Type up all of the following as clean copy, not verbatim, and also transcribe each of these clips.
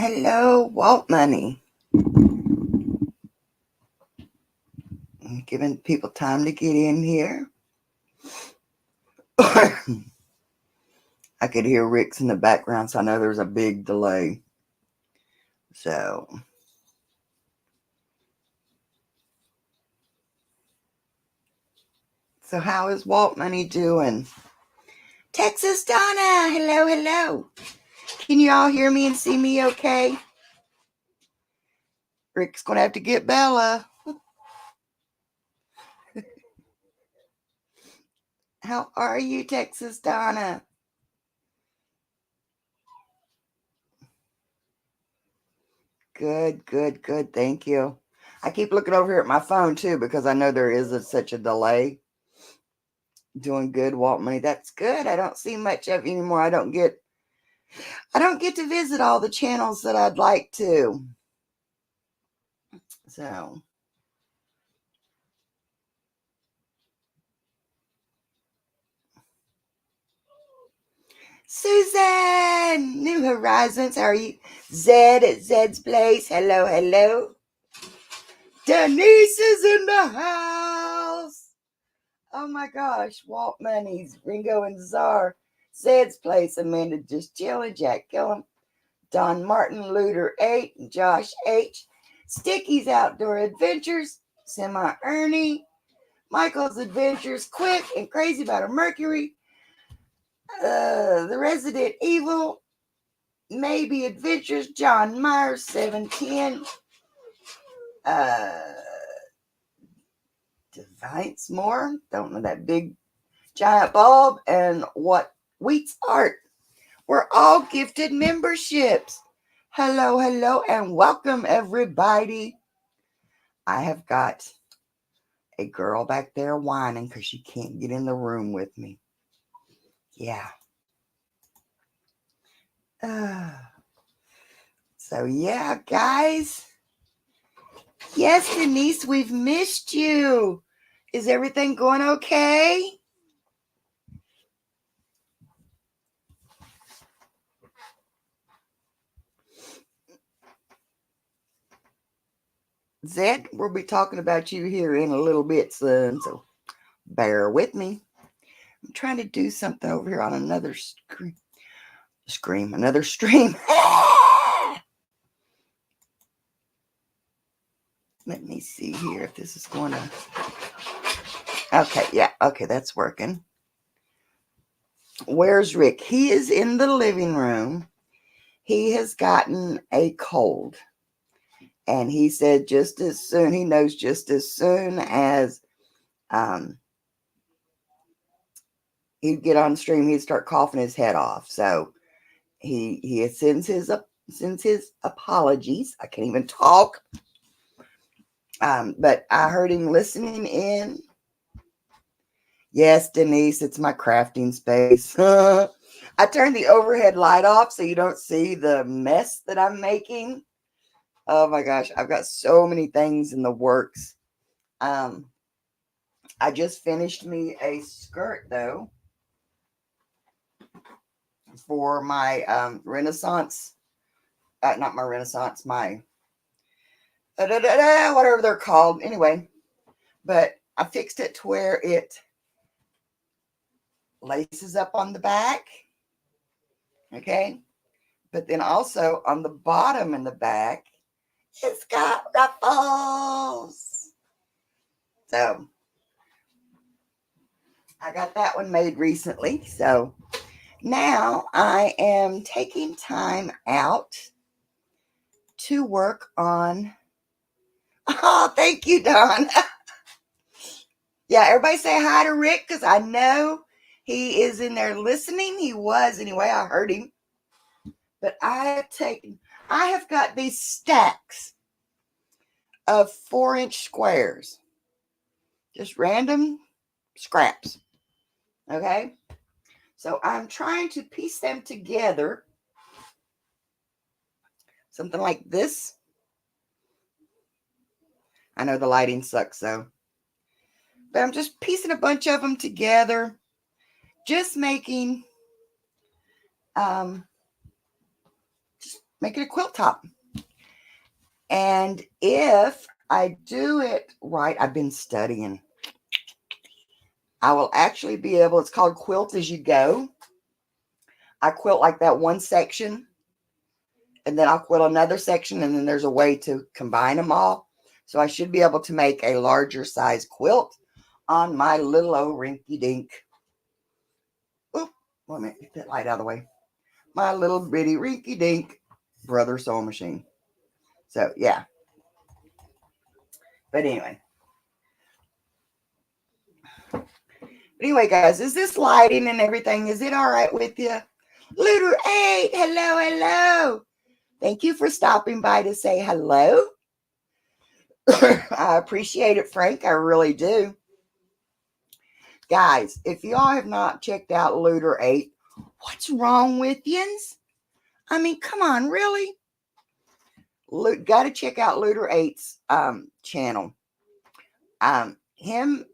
Hello, Walt Money. I'm giving people time to get in here. I could hear Rick's in the background, so I know there's a big delay. So how is Walt Money doing? Texas Donna, hello, hello. Can you all hear me and see me okay? Rick's going to have to get Bella. How are you, Texas Donna? Good, good, good. Thank you. I keep looking over here at my phone too because I know there is such a delay. Doing good, Walt Money. That's good. I don't see much of you anymore. I don't get to visit all the channels that I'd like to. So Susan, New Horizons. How are you? Zed at Zed's Place. Hello, hello. Denise is in the house. Oh my gosh. Walt Money's, Ringo and Czar. Zed's Place. Amanda just chilling. Jack Gillum. Don Martin, Looter 8, Josh H. Sticky's Outdoor Adventures. Semi Ernie. Michael's Adventures, Quick and Crazy About a Mercury. The Resident Evil, Maybe Adventures, John Myers, 710. Device more. Don't know that big giant bulb. And What Wheat's Art. We're all gifted memberships. Hello, hello, and welcome everybody. I have got a girl back there whining because she can't get in the room with me. Yeah. So yeah, guys. Yes, Denise, we've missed you. Is everything going okay? Zed, we'll be talking about you here in a little bit, son. So bear with me. I'm trying to do something over here on another another stream. Let me see here if this is going to. Okay, yeah, okay, that's working. Where's Rick? He is in the living room. He has gotten a cold. And he said he knows just as soon as he'd get on stream, he'd start coughing his head off. So he sends his apologies. I can't even talk. But I heard him listening in. Yes, Denise, it's my crafting space. I turned the overhead light off so you don't see the mess that I'm making. Oh my gosh, I've got so many things in the works. I just finished me a skirt though for my Renaissance. Not my Renaissance, my whatever they're called. Anyway, but I fixed it to where it laces up on the back. Okay. But then also on the bottom and the back, it's got ruffles. So I got that one made recently. So now I am taking time out to work on. Oh, thank you, Don. Yeah, everybody say hi to Rick because I know he is in there listening. He was anyway. I heard him. But I have got these stacks of 4-inch squares, just random scraps. Okay. So I'm trying to piece them together. Something like this. I know the lighting sucks though. But I'm just piecing a bunch of them together. Just making make it a quilt top. And if I do it right, I've been studying, I will actually be able, it's called Quilt As You Go. I quilt like that one section, and then I'll quilt another section, and then there's a way to combine them all. So I should be able to make a larger size quilt on my little old rinky dink. Oop, wait a minute, get that light out of the way. My little bitty rinky dink brother sewing machine. So yeah. But anyway, guys, is this lighting and everything? Is it all right with you? Looter 8, hello, hello. Thank you for stopping by to say hello. I appreciate it, Frank. I really do. Guys, if y'all have not checked out Looter 8, what's wrong with yins? I mean, come on, really? Got to check out Looter 8's channel. Him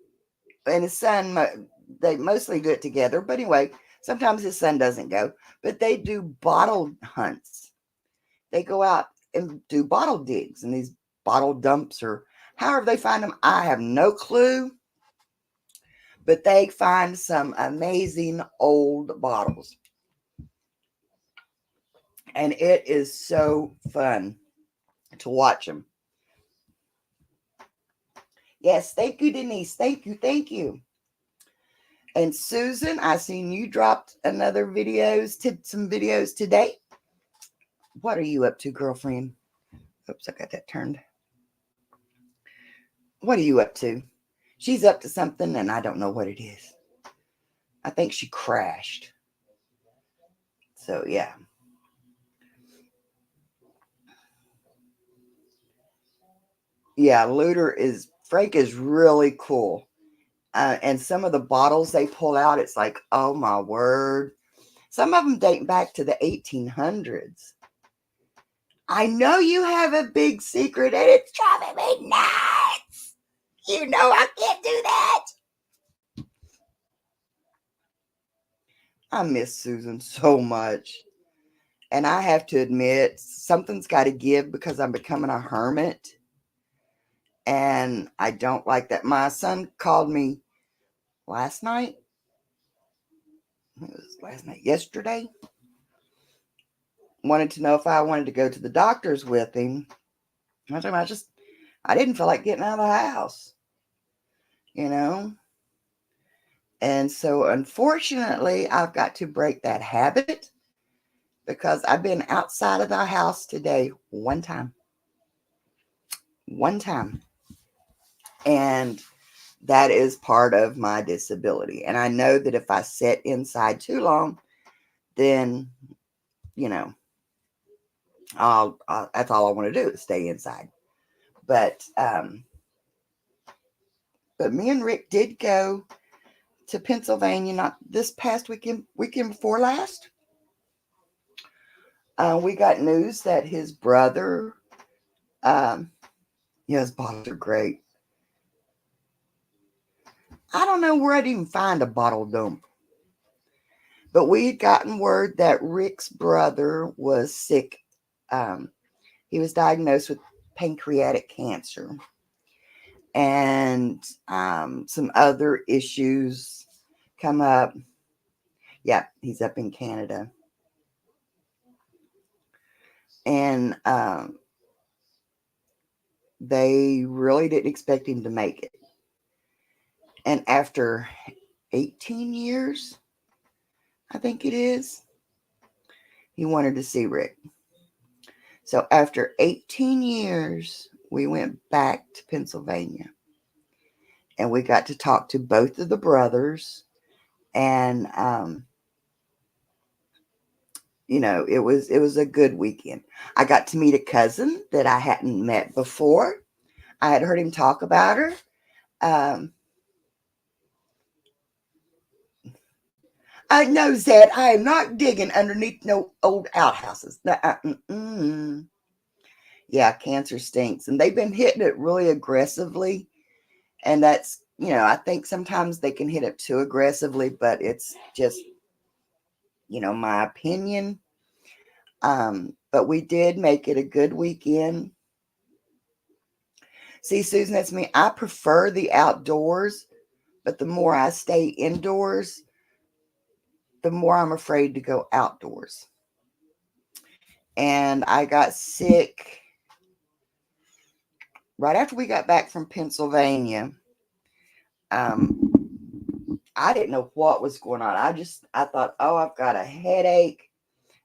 and his son, they mostly do it together. But anyway, sometimes his son doesn't go. But they do bottle hunts. They go out and do bottle digs and these bottle dumps, or however they find them. I have no clue. But they find some amazing old bottles. And it is so fun to watch them. Yes, thank you, Denise. Thank you, thank you. And Susan, I seen you dropped some videos today. What are you up to, girlfriend? Oops, I got that turned. What are you up to? She's up to something, and I don't know what it is. I think she crashed. So, yeah. Yeah, Frank is really cool. And some of the bottles they pull out, it's like, oh my word. Some of them date back to the 1800s. I know you have a big secret and it's driving me nuts. You know I can't do that. I miss Susan so much. And I have to admit, something's got to give because I'm becoming a hermit. And I don't like that. My son called me last night. It was last night, yesterday. Wanted to know if I wanted to go to the doctor's with him. I didn't feel like getting out of the house, you know. And so, unfortunately, I've got to break that habit because I've been outside of the house today one time. And that is part of my disability. And I know that if I sit inside too long, then, you know, that's all I want to do is stay inside. But me and Rick did go to Pennsylvania, not this past weekend before last. We got news that his brother, his bottles are great. I don't know where I'd even find a bottle dump. But we had gotten word that Rick's brother was sick. He was diagnosed with pancreatic cancer. And some other issues come up. Yeah, he's up in Canada. And they really didn't expect him to make it. And after 18 years, I think it is, he wanted to see Rick. So after 18 years, we went back to Pennsylvania. And we got to talk to both of the brothers. And, you know, it was a good weekend. I got to meet a cousin that I hadn't met before. I had heard him talk about her. No, Zed, I am not digging underneath no old outhouses. Yeah, cancer stinks. And they've been hitting it really aggressively. And that's, you know, I think sometimes they can hit it too aggressively, but it's just, you know, my opinion. But we did make it a good weekend. See, Susan, that's me. I prefer the outdoors, but the more I stay indoors, the more I'm afraid to go outdoors. And I got sick right after we got back from Pennsylvania. Um, I didn't know what was going on. I thought, oh, I've got a headache.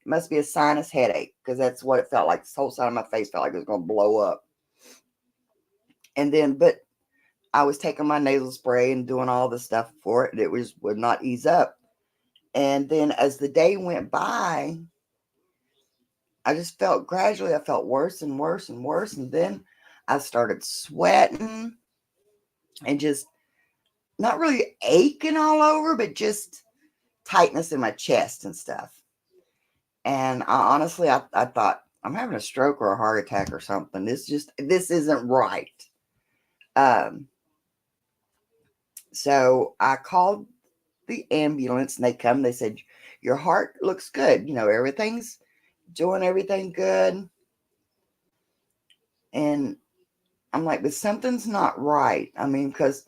It must be a sinus headache, because that's what it felt like. This whole side of my face felt like it was going to blow up. And then, but I was taking my nasal spray and doing all the stuff for it, and it would not ease up. And then as the day went by, I just felt gradually, I felt worse and worse and worse. And then I started sweating and just not really aching all over, but just tightness in my chest and stuff. And I thought, I'm having a stroke or a heart attack or something. This isn't right. Um, so I called the ambulance, and they come. They said, your heart looks good. Everything's doing everything good. And I'm like, but something's not right. I mean, because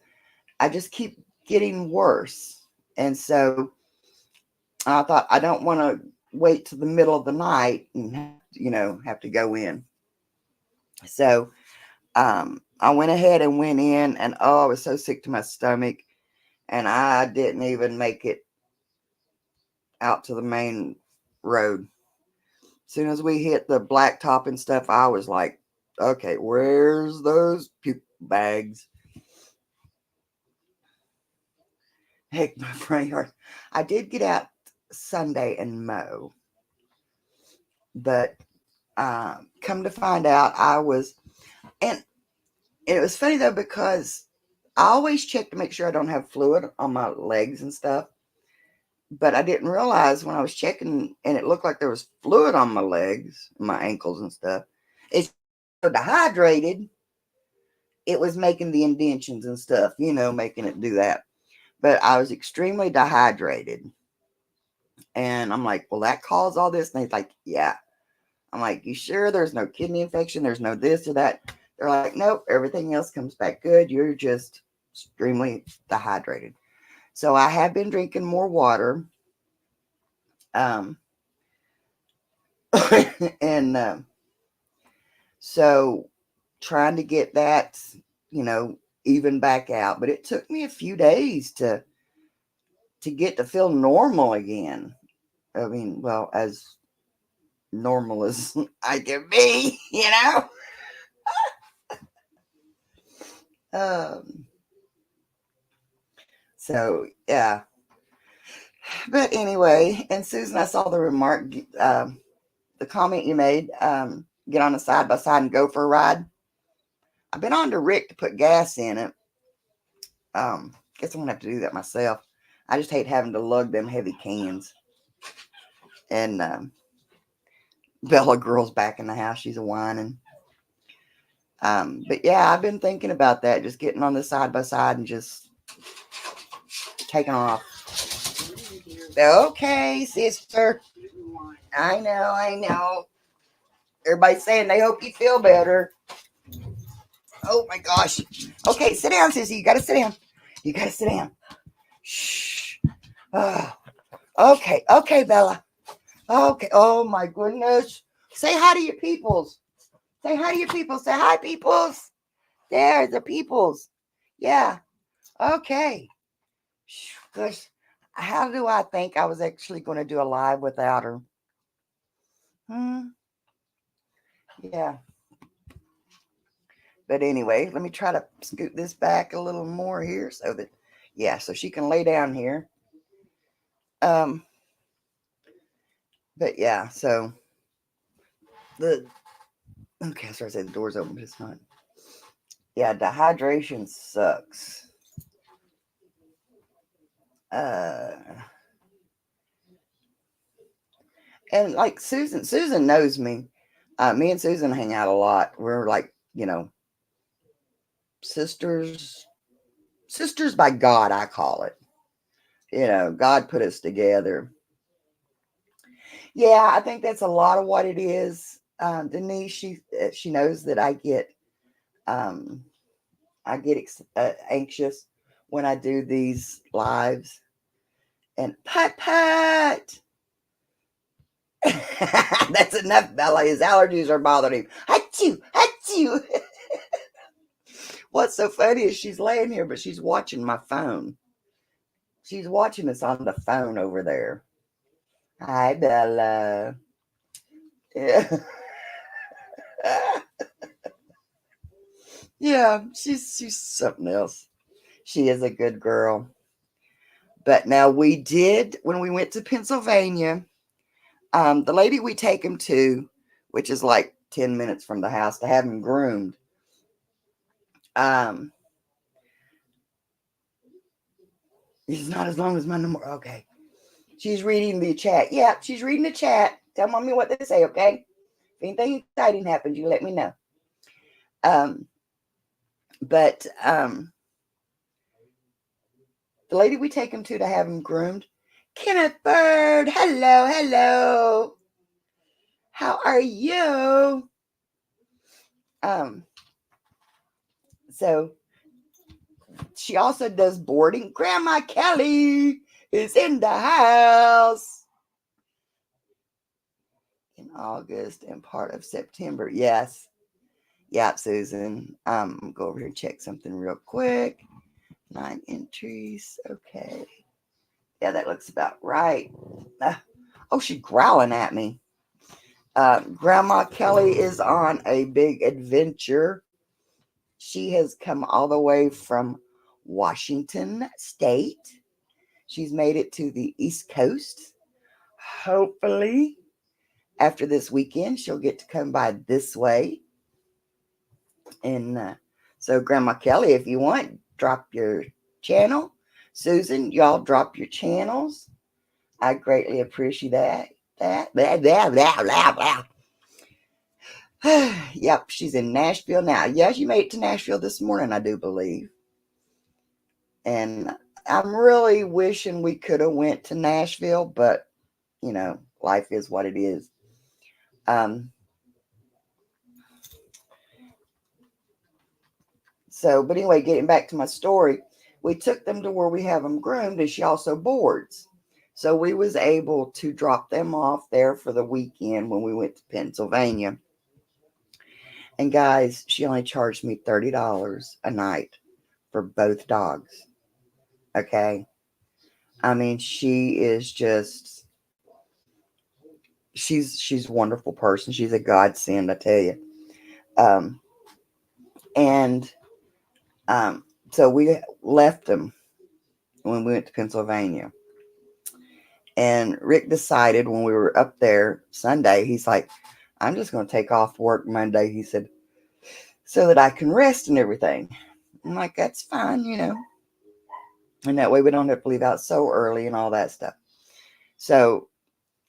I just keep getting worse. And so I thought, I don't want to wait till the middle of the night and, have to go in. So I went ahead and went in, and oh, I was so sick to my stomach, and I didn't even make it out to the main road. As soon as we hit the blacktop and stuff, I was like, okay, where's those puke bags? Heck, my front yard. I did get out Sunday and mow, but come to find out, and it was funny though, because I always check to make sure I don't have fluid on my legs and stuff. But I didn't realize when I was checking, and it looked like there was fluid on my legs, my ankles and stuff. It's so dehydrated, it was making the indentions and stuff, making it do that. But I was extremely dehydrated. And I'm like, well, that caused all this? And he's like, yeah. I'm like, you sure there's no kidney infection? There's no this or that? They're like, nope, everything else comes back good. You're just extremely dehydrated. So I have been drinking more water. And so trying to get that, even back out. But it took me a few days to get to feel normal again. I mean, well, as normal as I can be, Um, so yeah. But anyway, and Susan, I saw the remark, the comment you made. Get on a side by side and go for a ride. I've been on to Rick to put gas in it. Guess I'm gonna have to do that myself. I just hate having to lug them heavy cans. And Bella girl's back in the house. She's a whining. But yeah, I've been thinking about that. Just getting on the side by side and just taking off. Okay, sister. I know. Everybody's saying they hope you feel better. Oh my gosh. Okay, sit down, sissy. You gotta sit down. You gotta sit down. Shh. Oh, okay, Bella. Okay. Oh my goodness. Say hi to your peoples. Say hi to your peoples. Say hi, peoples. There, the peoples. Yeah. Okay. Gosh, how do I think I was actually going to do a live without her? Yeah. But anyway, let me try to scoot this back a little more here so that, yeah, so she can lay down here. But yeah, so okay, so I said the door's open, but it's not. Yeah, dehydration sucks. And like Susan knows me. Me and Susan hang out a lot. We're like, sisters by God, I call it. God put us together. Yeah, I think that's a lot of what it is. Denise, she knows that um, I get anxious when I do these lives. And Pat, that's enough, Bella. His allergies are bothering him. Achoo, achoo. What's so funny is she's laying here, but she's watching my phone. She's watching us on the phone over there. Hi, Bella. Yeah. Yeah, she's something else. She is a good girl. But now we did when we went to Pennsylvania. The lady we take him to, which is like 10 minutes from the house, to have him groomed. Um, it's not as long as my number. Okay, she's reading the chat. Yeah, she's reading the chat. Tell mommy what they say. Okay, if anything exciting happens, you let me know. Um, but the lady we take him to have him groomed, Kenneth Bird. Hello, hello. How are you? Um, so she also does boarding. Grandma Kelly is in the house in August and part of September. Yes. Yeah, Susan. Go over here and check something real quick. 9 entries. Okay. Yeah, that looks about right. Oh, she's growling at me. Grandma Kelly is on a big adventure. She has come all the way from Washington State. She's made it to the East Coast. Hopefully, after this weekend, she'll get to come by this way. And so, Grandma Kelly, if you want, drop your channel. Susan, y'all drop your channels. I greatly appreciate that. Blah, blah, blah, blah, blah. Yep, she's in Nashville now. Yeah, she made it to Nashville this morning, I do believe. And I'm really wishing we could have went to Nashville, but life is what it is. But anyway, getting back to my story, we took them to where we have them groomed, and she also boards. So we was able to drop them off there for the weekend when we went to Pennsylvania. And guys, she only charged me $30 a night for both dogs. Okay. I mean, she is just she's a wonderful person. She's a godsend, I tell you. Um, and so we left them when we went to Pennsylvania. And Rick decided when we were up there Sunday, he's like, I'm just going to take off work Monday. He said, so that I can rest and everything. I'm like, that's fine. And that way we don't have to leave out so early and all that stuff. So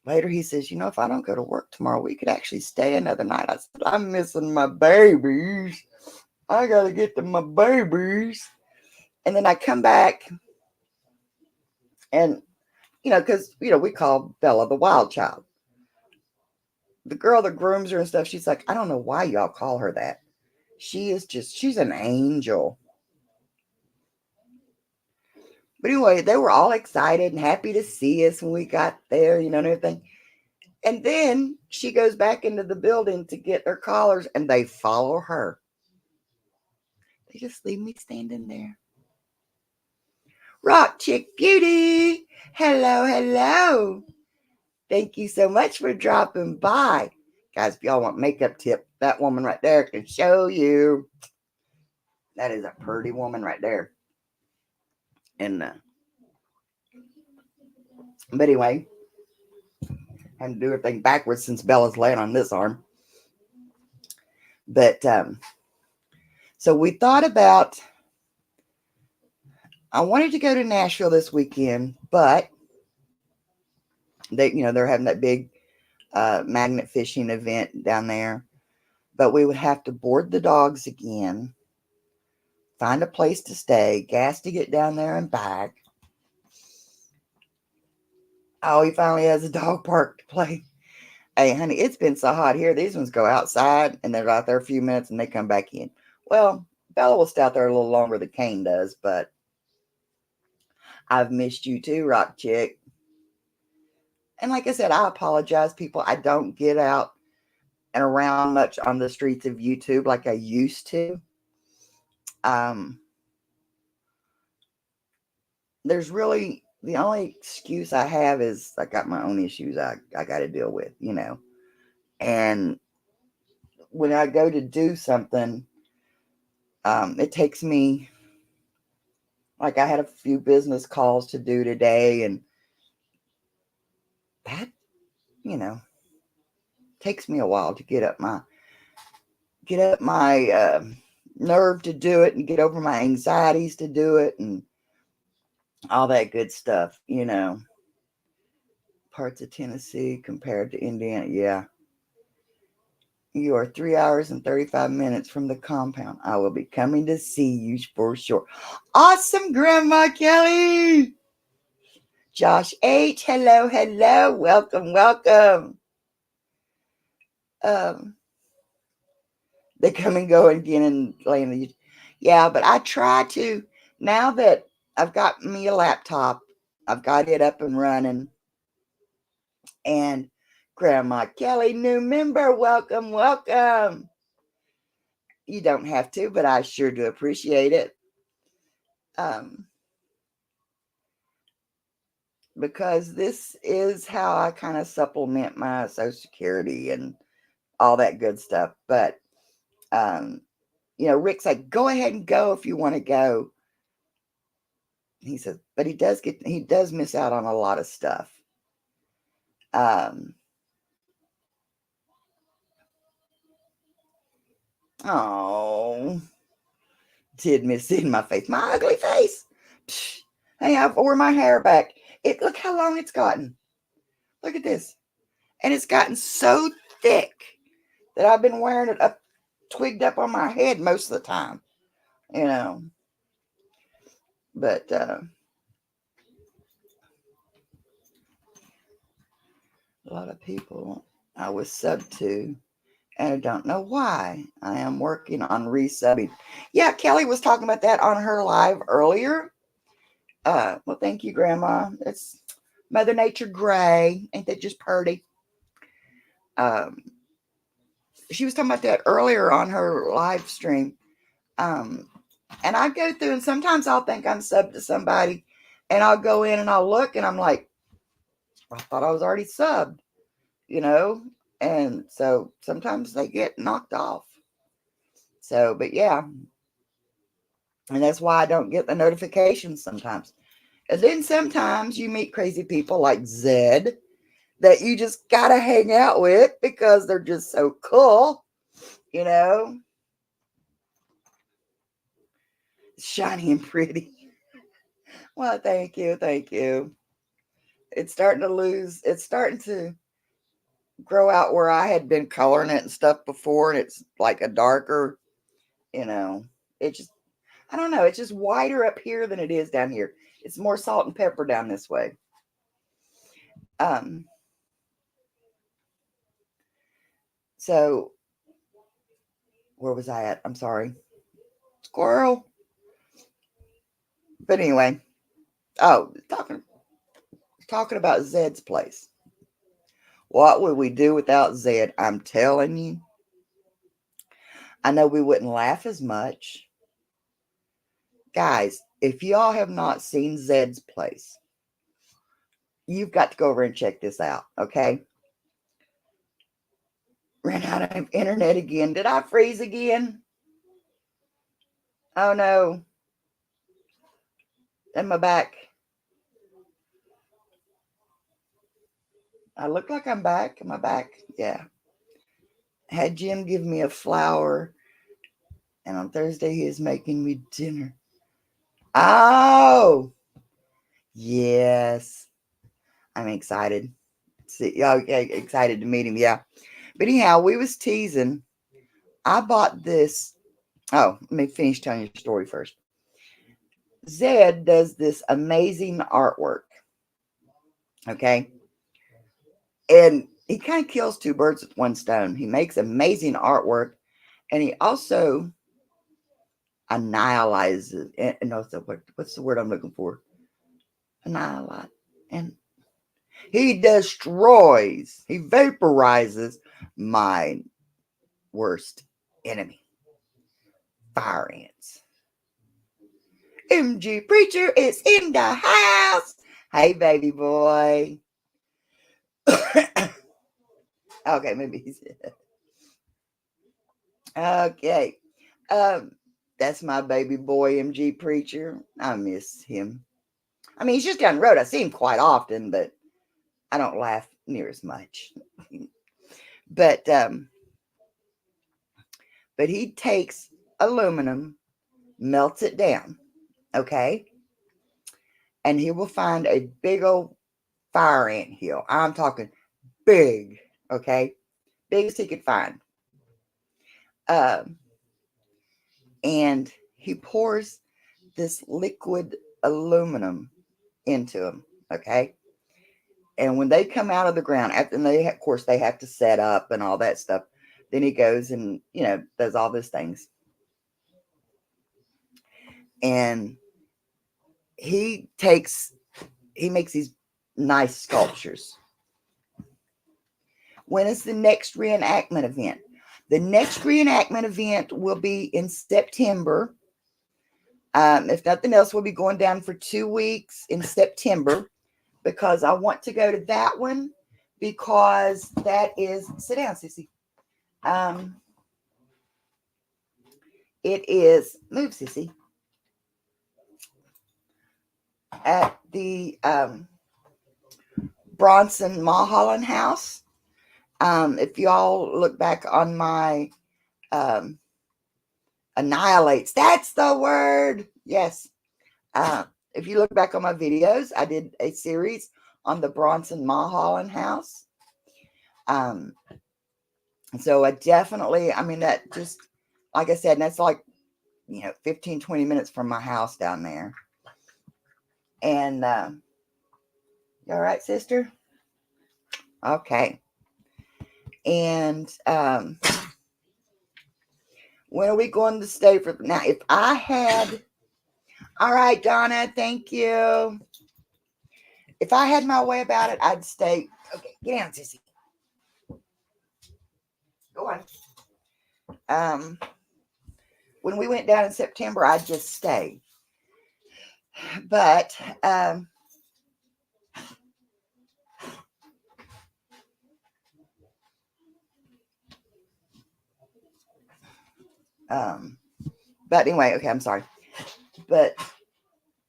later he says, if I don't go to work tomorrow, we could actually stay another night. I said, I'm missing my babies. I got to get to my babies. And then I come back and, because, we call Bella the wild child. The girl that grooms her and stuff, she's like, I don't know why y'all call her that. She's an angel. But anyway, they were all excited and happy to see us when we got there, and everything. And then she goes back into the building to get their collars, and they follow her. They just leave me standing there. Rock Chick Beauty. Hello, hello. Thank you so much for dropping by. Guys, if y'all want makeup tip, that woman right there can show you. That is a pretty woman right there. And but anyway, I had to do everything backwards since Bella's laying on this arm. But so we thought about, I wanted to go to Nashville this weekend, but they're having that big magnet fishing event down there. But we would have to board the dogs again, find a place to stay, gas to get down there and back. Oh, he finally has a dog park to play. Hey, honey, it's been so hot here. These ones go outside and they're out there a few minutes and they come back in. Well, Bella will stay out there a little longer than Kane does, but I've missed you too, Rock Chick. And like I said, I apologize, people. I don't get out and around much on the streets of YouTube like I used to. Um, there's really the only excuse I have is I got my own issues I got to deal with, you know. And when I go to do something, it takes me, like I had a few business calls to do today, and that, you know, takes me a while to get up my nerve to do it and get over my anxieties to do it and all that good stuff, you know. Parts of Tennessee compared to Indiana, yeah. You are 3 hours and 35 minutes from the compound. I will be coming to see you for sure. Awesome, Grandma Kelly. Josh H, hello, hello. Welcome, welcome. They come and go again and lay in the. Yeah, but I try to, now that I've got me a laptop, I've got it up and running. And Grandma Kelly, new member, welcome, welcome. You don't have to, but I sure do appreciate it. Because this is how I kind of supplement my Social Security and all that good stuff. But, you know, Rick's like, go ahead and go if you want to go. He says, but he does miss out on a lot of stuff. Oh, did miss in my face, my ugly face. Psh, hey, I've wore my hair back. Look how long it's gotten. Look at this, and it's gotten so thick that I've been wearing it up, twigged up on my head most of the time. You know, but a lot of people I was sub to, and I don't know why. I am working on resubbing. Yeah, Kelly was talking about that on her live earlier. Well, thank you, Grandma. It's Mother Nature gray. Ain't that just pretty? She was talking about that earlier on her live stream. And I go through, and sometimes I'll think I'm subbed to somebody, and I'll go in and I'll look, and I'm like, I thought I was already subbed, you know? And so sometimes they get knocked off. So, but yeah. And that's why I don't get the notifications sometimes. And then sometimes you meet crazy people like Zed that you just got to hang out with because they're just so cool, you know? Shiny and pretty. Well, thank you. Thank you. It's starting to grow out where I had been coloring it and stuff before, and it's like a darker, you know, it just, I don't know, it's just whiter up here than it is down here. It's more salt and pepper down this way. So where was I at? I'm sorry. Squirrel. But anyway, oh, talking about Zed's place. What would we do without Zed? I'm telling you. I know we wouldn't laugh as much. Guys, if y'all have not seen Zed's place, you've got to go over and check this out, okay? Ran out of internet again. Did I freeze again? Oh no. And my back. I look like I'm back. Am I back? Yeah. Had Jim give me a flower, and on Thursday he is making me dinner. Oh, yes. I'm excited. See, okay, excited to meet him. Yeah. But anyhow, we was teasing. I bought this. Oh, let me finish telling you the story first. Zed does this amazing artwork. Okay. And he kind of kills two birds with one stone. He makes amazing artwork, and he also annihilates. No, what's the word I'm looking for? Annihilate. And he destroys, he vaporizes my worst enemy, fire ants. MG Preacher is in the house. Hey, baby boy. Okay, maybe he's okay. That's my baby boy, MG Preacher. I miss him. I mean, he's just down the road. I see him quite often, but I don't laugh near as much. but he takes aluminum, melts it down, okay, and he will find a big old fire ant hill. I'm talking big, okay, biggest he could find. And he pours this liquid aluminum into them, okay. And when they come out of the ground, after they, of course, they have to set up and all that stuff. Then he goes and does all these things, and he makes these nice sculptures. When is the next reenactment event? The next reenactment event will be in September. If nothing else, we'll be going down for 2 weeks in September, because I want to go to that one, because that is, sit down, Sissy. It is, move, Sissy, at the Bronson Mulholland House. If y'all look back on my annihilates, that's the word. Yes. If you look back on my videos, I did a series on the Bronson Mulholland House. So I definitely, I mean, that just, like I said, that's like, 15, 20 minutes from my house down there. And you all right, sister? Okay. And when are we going to stay for? Now, if I had, all right, Donna, thank you. If I had my way about it, I'd stay. Okay, get down, Sissy. Go on. When we went down in September, I'd just stay. But anyway, okay, I'm sorry. But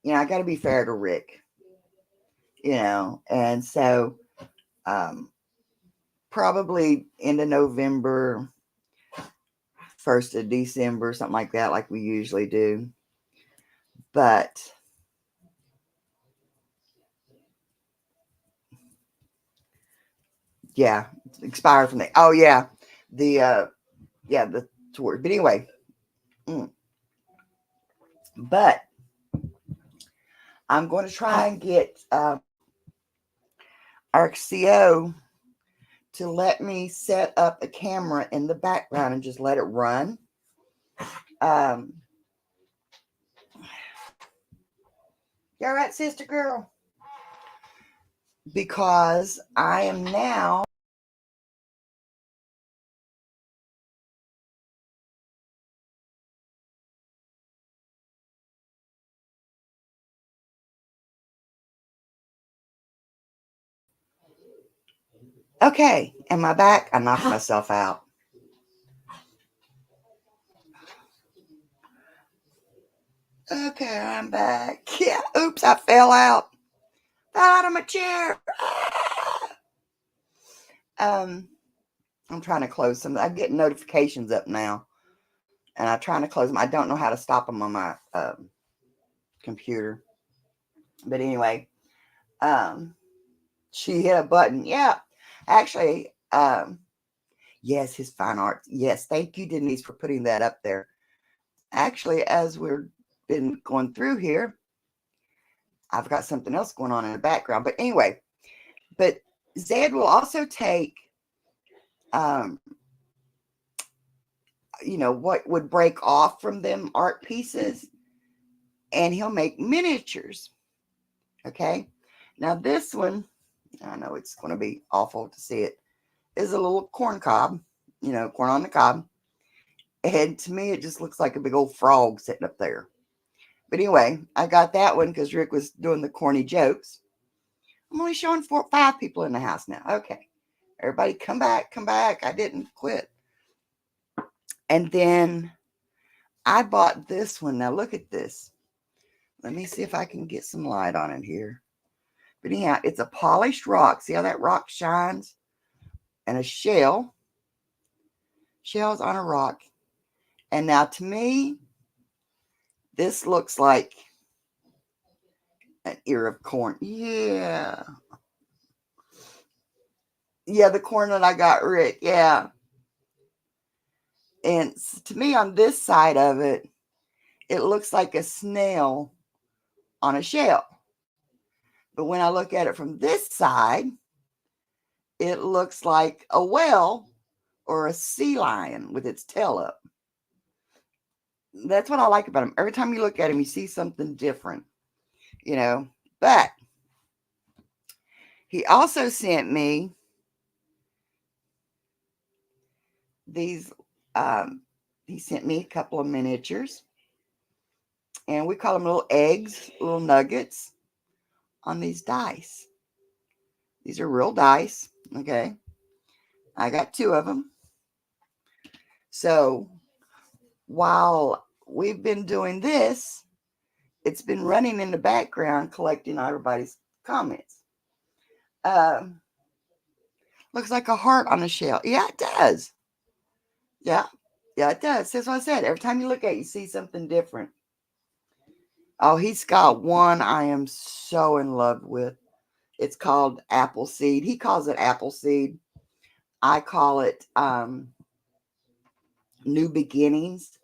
I got to be fair to Rick. And so probably end of November, 1st of December, something like that, like we usually do. But yeah, expired from the, oh yeah, the tour. But anyway, but I'm going to try and get RxCO to let me set up a camera in the background and just let it run. You all right, sister girl? Because I am now okay. Am I back? I knocked myself out. Okay, I'm back. Yeah, oops, I fell out. Fell out of my chair. I'm trying to close some. I'm getting notifications up now, and I'm trying to close them. I don't know how to stop them on my computer. But anyway, she hit a button. Yeah, actually, yes, his fine art. Yes, thank you, Denise, for putting that up there. Actually, as we've been going through here, I've got something else going on in the background. But anyway, but Zed will also take um, what would break off from them art pieces, and he'll make miniatures. Okay. Now this one, I know it's going to be awful to see it, is a little corn cob, corn on the cob. And to me, it just looks like a big old frog sitting up there. But anyway, I got that one because Rick was doing the corny jokes. I'm only showing 5 people in the house now. Okay. Everybody come back, come back. I didn't quit. And then I bought this one. Now look at this. Let me see if I can get some light on it here. But anyhow, it's a polished rock. See how that rock shines? And a shell. Shells on a rock. And now to me, this looks like an ear of corn. Yeah. Yeah, the corn that I got, Rick. Yeah. And to me, on this side of it, it looks like a snail on a shell. But when I look at it from this side, it looks like a whale or a sea lion with its tail up. That's what I like about him. Every time you look at him, you see something different, But he also sent me these, he sent me a couple of miniatures, and we call them little eggs, little nuggets on these dice. These are real dice, okay? I got 2 of them. So while we've been doing this, it's been running in the background collecting everybody's comments. Looks like a heart on a shell. Yeah, it does. Yeah, it does. That's what I said. Every time you look at it, you see something different. Oh, he's got one I am so in love with. It's called Appleseed. He calls it Appleseed. I call it New Beginnings,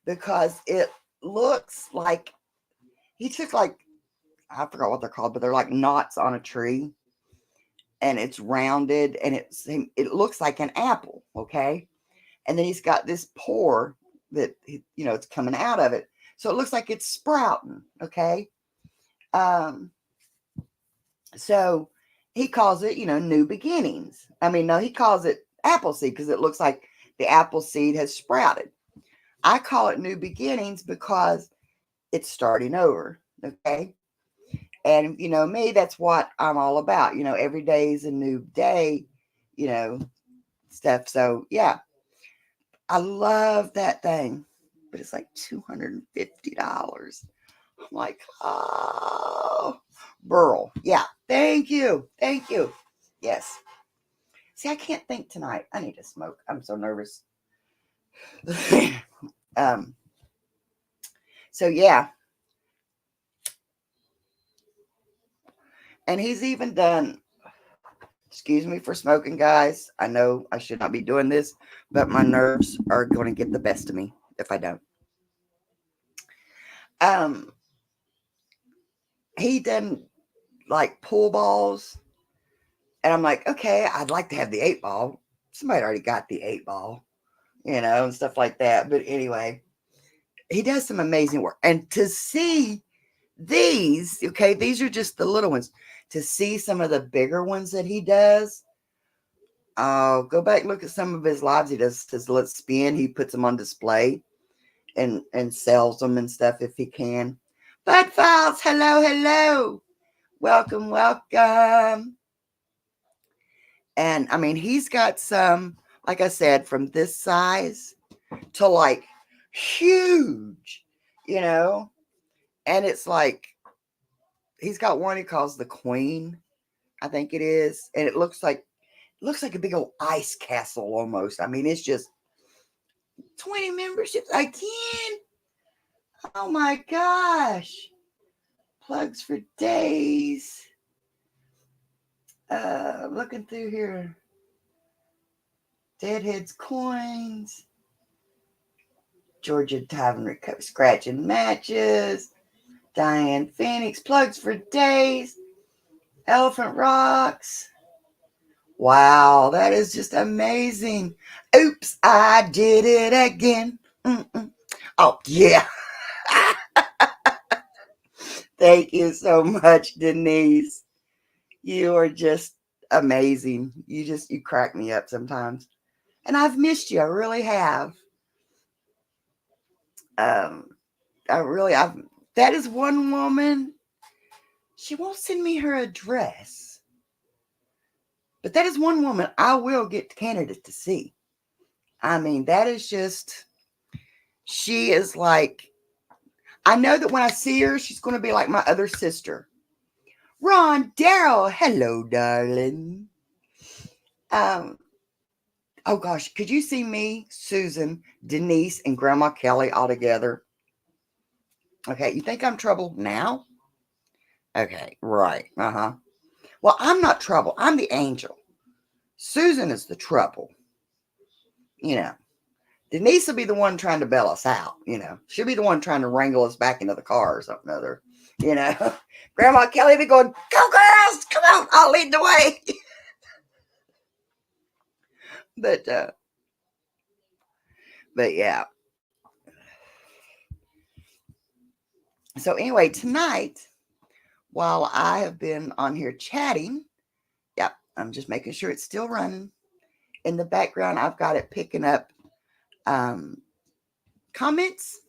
because it looks like he took, like, I forgot what they're called, but they're like knots on a tree, and it's rounded, and it looks like an apple, okay? And then he's got this pore that it's coming out of it, so it looks like it's sprouting, okay? So he calls it, New Beginnings. I mean, no, he calls it Appleseed because it looks like the apple seed has sprouted. I call it New Beginnings because it's starting over, okay? And, me, that's what I'm all about. Every day is a new day, stuff. So, yeah, I love that thing, but it's like $250. I'm like, oh, Burl. Yeah, thank you. Thank you. Yes. See, I can't think tonight. I need to smoke. I'm so nervous. So, yeah. And he's even done, excuse me for smoking, guys. I know I should not be doing this, but my nerves are going to get the best of me if I don't. He done like pool balls, and I'm like, okay, I'd like to have the 8-ball. Somebody already got the 8-ball, and stuff like that. But anyway, he does some amazing work. And to see these, okay, these are just the little ones. To see some of the bigger ones that he does, go back, look at some of his lives. He does his Let's Spin. He puts them on display and sells them and stuff if he can. Bud Files, hello. Welcome. And I mean, he's got some, like I said, from this size to like huge, and it's like, he's got one he calls the Queen, I think it is. And it looks like a big old ice castle almost. I mean, it's just 20 memberships again. Oh my gosh. Plugs for days. Looking through here. Deadhead's coins. Georgia Tavern scratching matches. Diane Phoenix plugs for days. Elephant Rocks. Wow, that is just amazing. Oops, I did it again. Mm-mm. Oh, yeah. Thank you so much, Denise. You are just amazing. You crack me up sometimes. And I've missed you. I really have. Um, I've that is one woman. She won't send me her address. But that is one woman I will get candidates to see. I mean, that is just, she is like, I know that when I see her, she's going to be like my other sister. Ron Darrell, hello, darling. Um, oh gosh, could you see me, Susan, Denise, and Grandma Kelly all together? Okay, you think I'm trouble now? Okay, right. Uh-huh. Well, I'm not trouble. I'm the angel. Susan is the trouble. You know, Denise will be the one trying to bail us out. You know, she'll be the one trying to wrangle us back into the car or something other. You know, Grandma Kelly be going, go girls, come on, I'll lead the way. but uh, but yeah. So anyway, tonight, while I have been on here chatting, yep, I'm just making sure it's still running. In the background, I've got it picking up um, comments.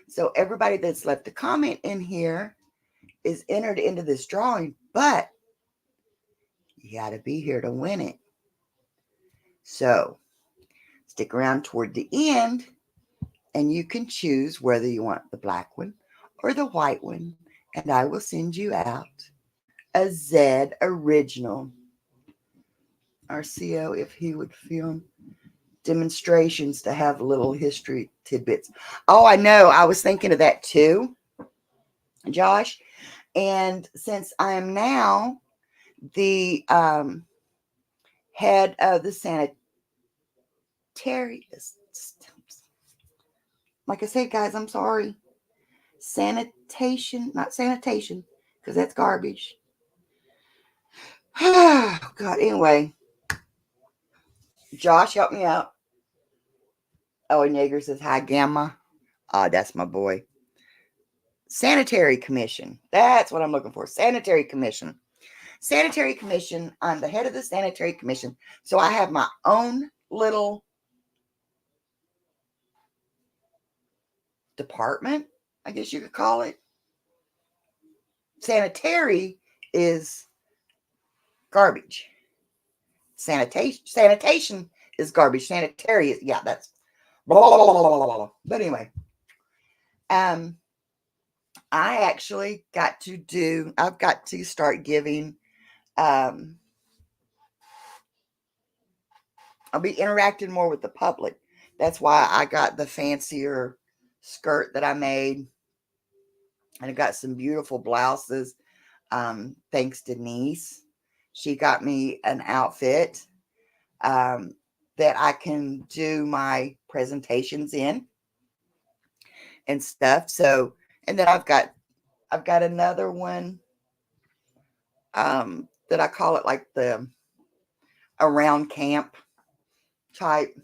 So everybody that's left a comment in here is entered into this drawing, but you got to be here to win it. So stick around toward the end and you can choose whether you want the black one or the white one. And I will send you out a Zed original. RCO, if he would film demonstrations to have little history tidbits. Oh, I know. I was thinking of that too, Josh. And since I am now the head of the sanitary, like I said, guys, I'm sorry. Sanitation, not sanitation, because that's garbage. Oh, God, anyway. Josh, help me out. Oh, and Yeager says, hi, Gamma. That's my boy. Sanitary Commission. That's what I'm looking for. Sanitary Commission. Sanitary Commission. I'm the head of the Sanitary Commission. So I have my own little department, I guess you could call it. Sanitary is garbage. Sanitation is garbage. Sanitary is, yeah, that's blah, blah, blah, blah, blah, blah. But anyway, I actually I've got to start giving, I'll be interacting more with the public. That's why I got the fancier skirt that I made. And I got some beautiful blouses. Thanks to Denise. She got me an outfit that I can do my presentations in and stuff. So, and then I've got another one that I call it like the around camp type.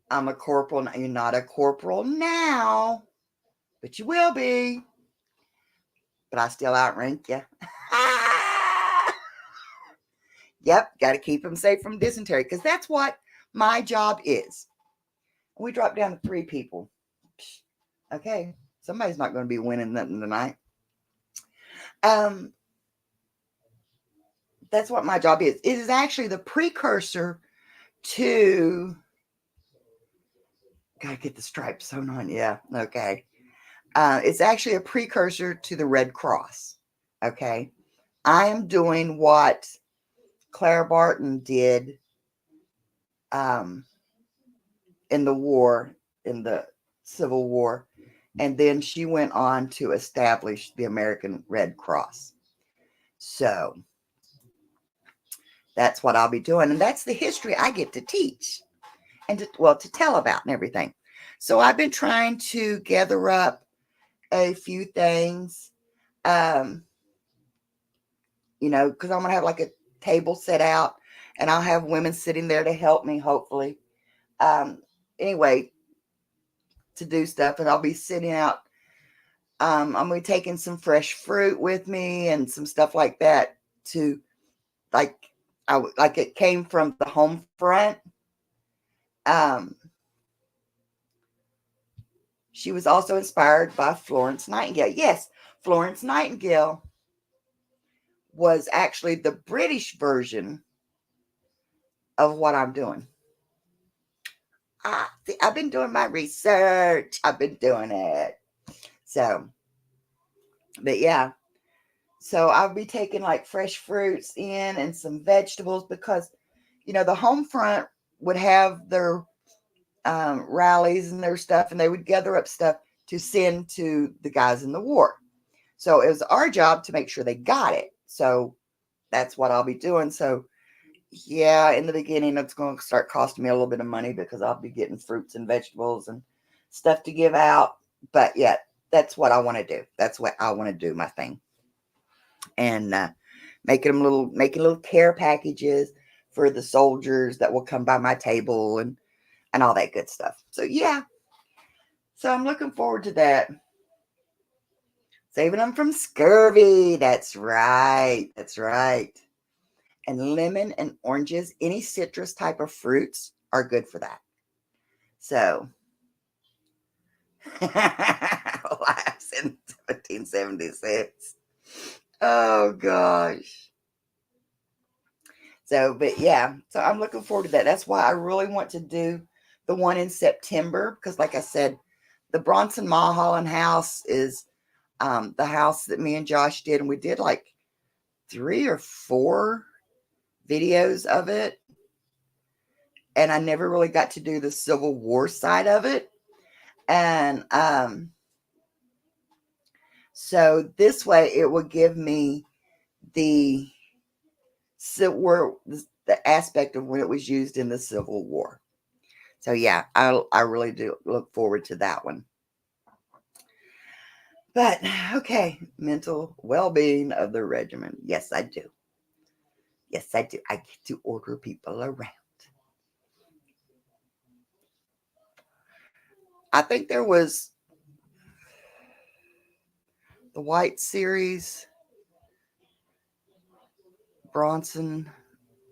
I'm a corporal. You're not a corporal now, but you will be. But I still outrank you. Yep, got to keep them safe from dysentery because that's what my job is. We dropped down to 3 people. Okay, somebody's not going to be winning nothing tonight. That's what my job is. It is actually the precursor to. Gotta get the stripes sewn on. Yeah, okay. It's actually a precursor to the Red Cross. Okay, I am doing what Clara Barton did in the war, in the Civil War, and then she went on to establish the American Red Cross. So that's what I'll be doing, and that's the history I get to teach and to tell about and everything. So I've been trying to gather up a few things. because I'm going to have like a table set out and I'll have women sitting there to help me, hopefully. Um, anyway, to do stuff, and I'll be sitting out. I'm going to be taking some fresh fruit with me and some stuff like that to like, like it came from the home front. Um, she was also inspired by Florence Nightingale. Yes, Florence Nightingale was actually the British version of what I'm doing. See, I've been doing my research. I've been doing it. So, but yeah. So I'll be taking like fresh fruits in and some vegetables because, the home front would have their rallies and their stuff, and they would gather up stuff to send to the guys in the war. So it was our job to make sure they got it. So that's what I'll be doing. So yeah, in the beginning, it's going to start costing me a little bit of money because I'll be getting fruits and vegetables and stuff to give out. But yeah, that's what I want to do. That's what I want to do, my thing. And making little care packages for the soldiers that will come by my table and all that good stuff. So yeah, so I'm looking forward to that. Saving them from scurvy. That's right. That's right. And lemon and oranges, any citrus type of fruits are good for that. So, laughs in 1776. Oh gosh. So, but yeah, so I'm looking forward to that. That's why I really want to do the one in September because, like I said, the Bronson Mulholland house is the house that me and Josh did, and we did like 3 or 4 videos of it. And I never really got to do the Civil War side of it. And so this way it will give me the the aspect of when it was used in the Civil War. So yeah, I really do look forward to that one. But okay, mental well-being of the regiment. Yes, I do. Yes, I do. I get to order people around. I think there was the White series, Bronson,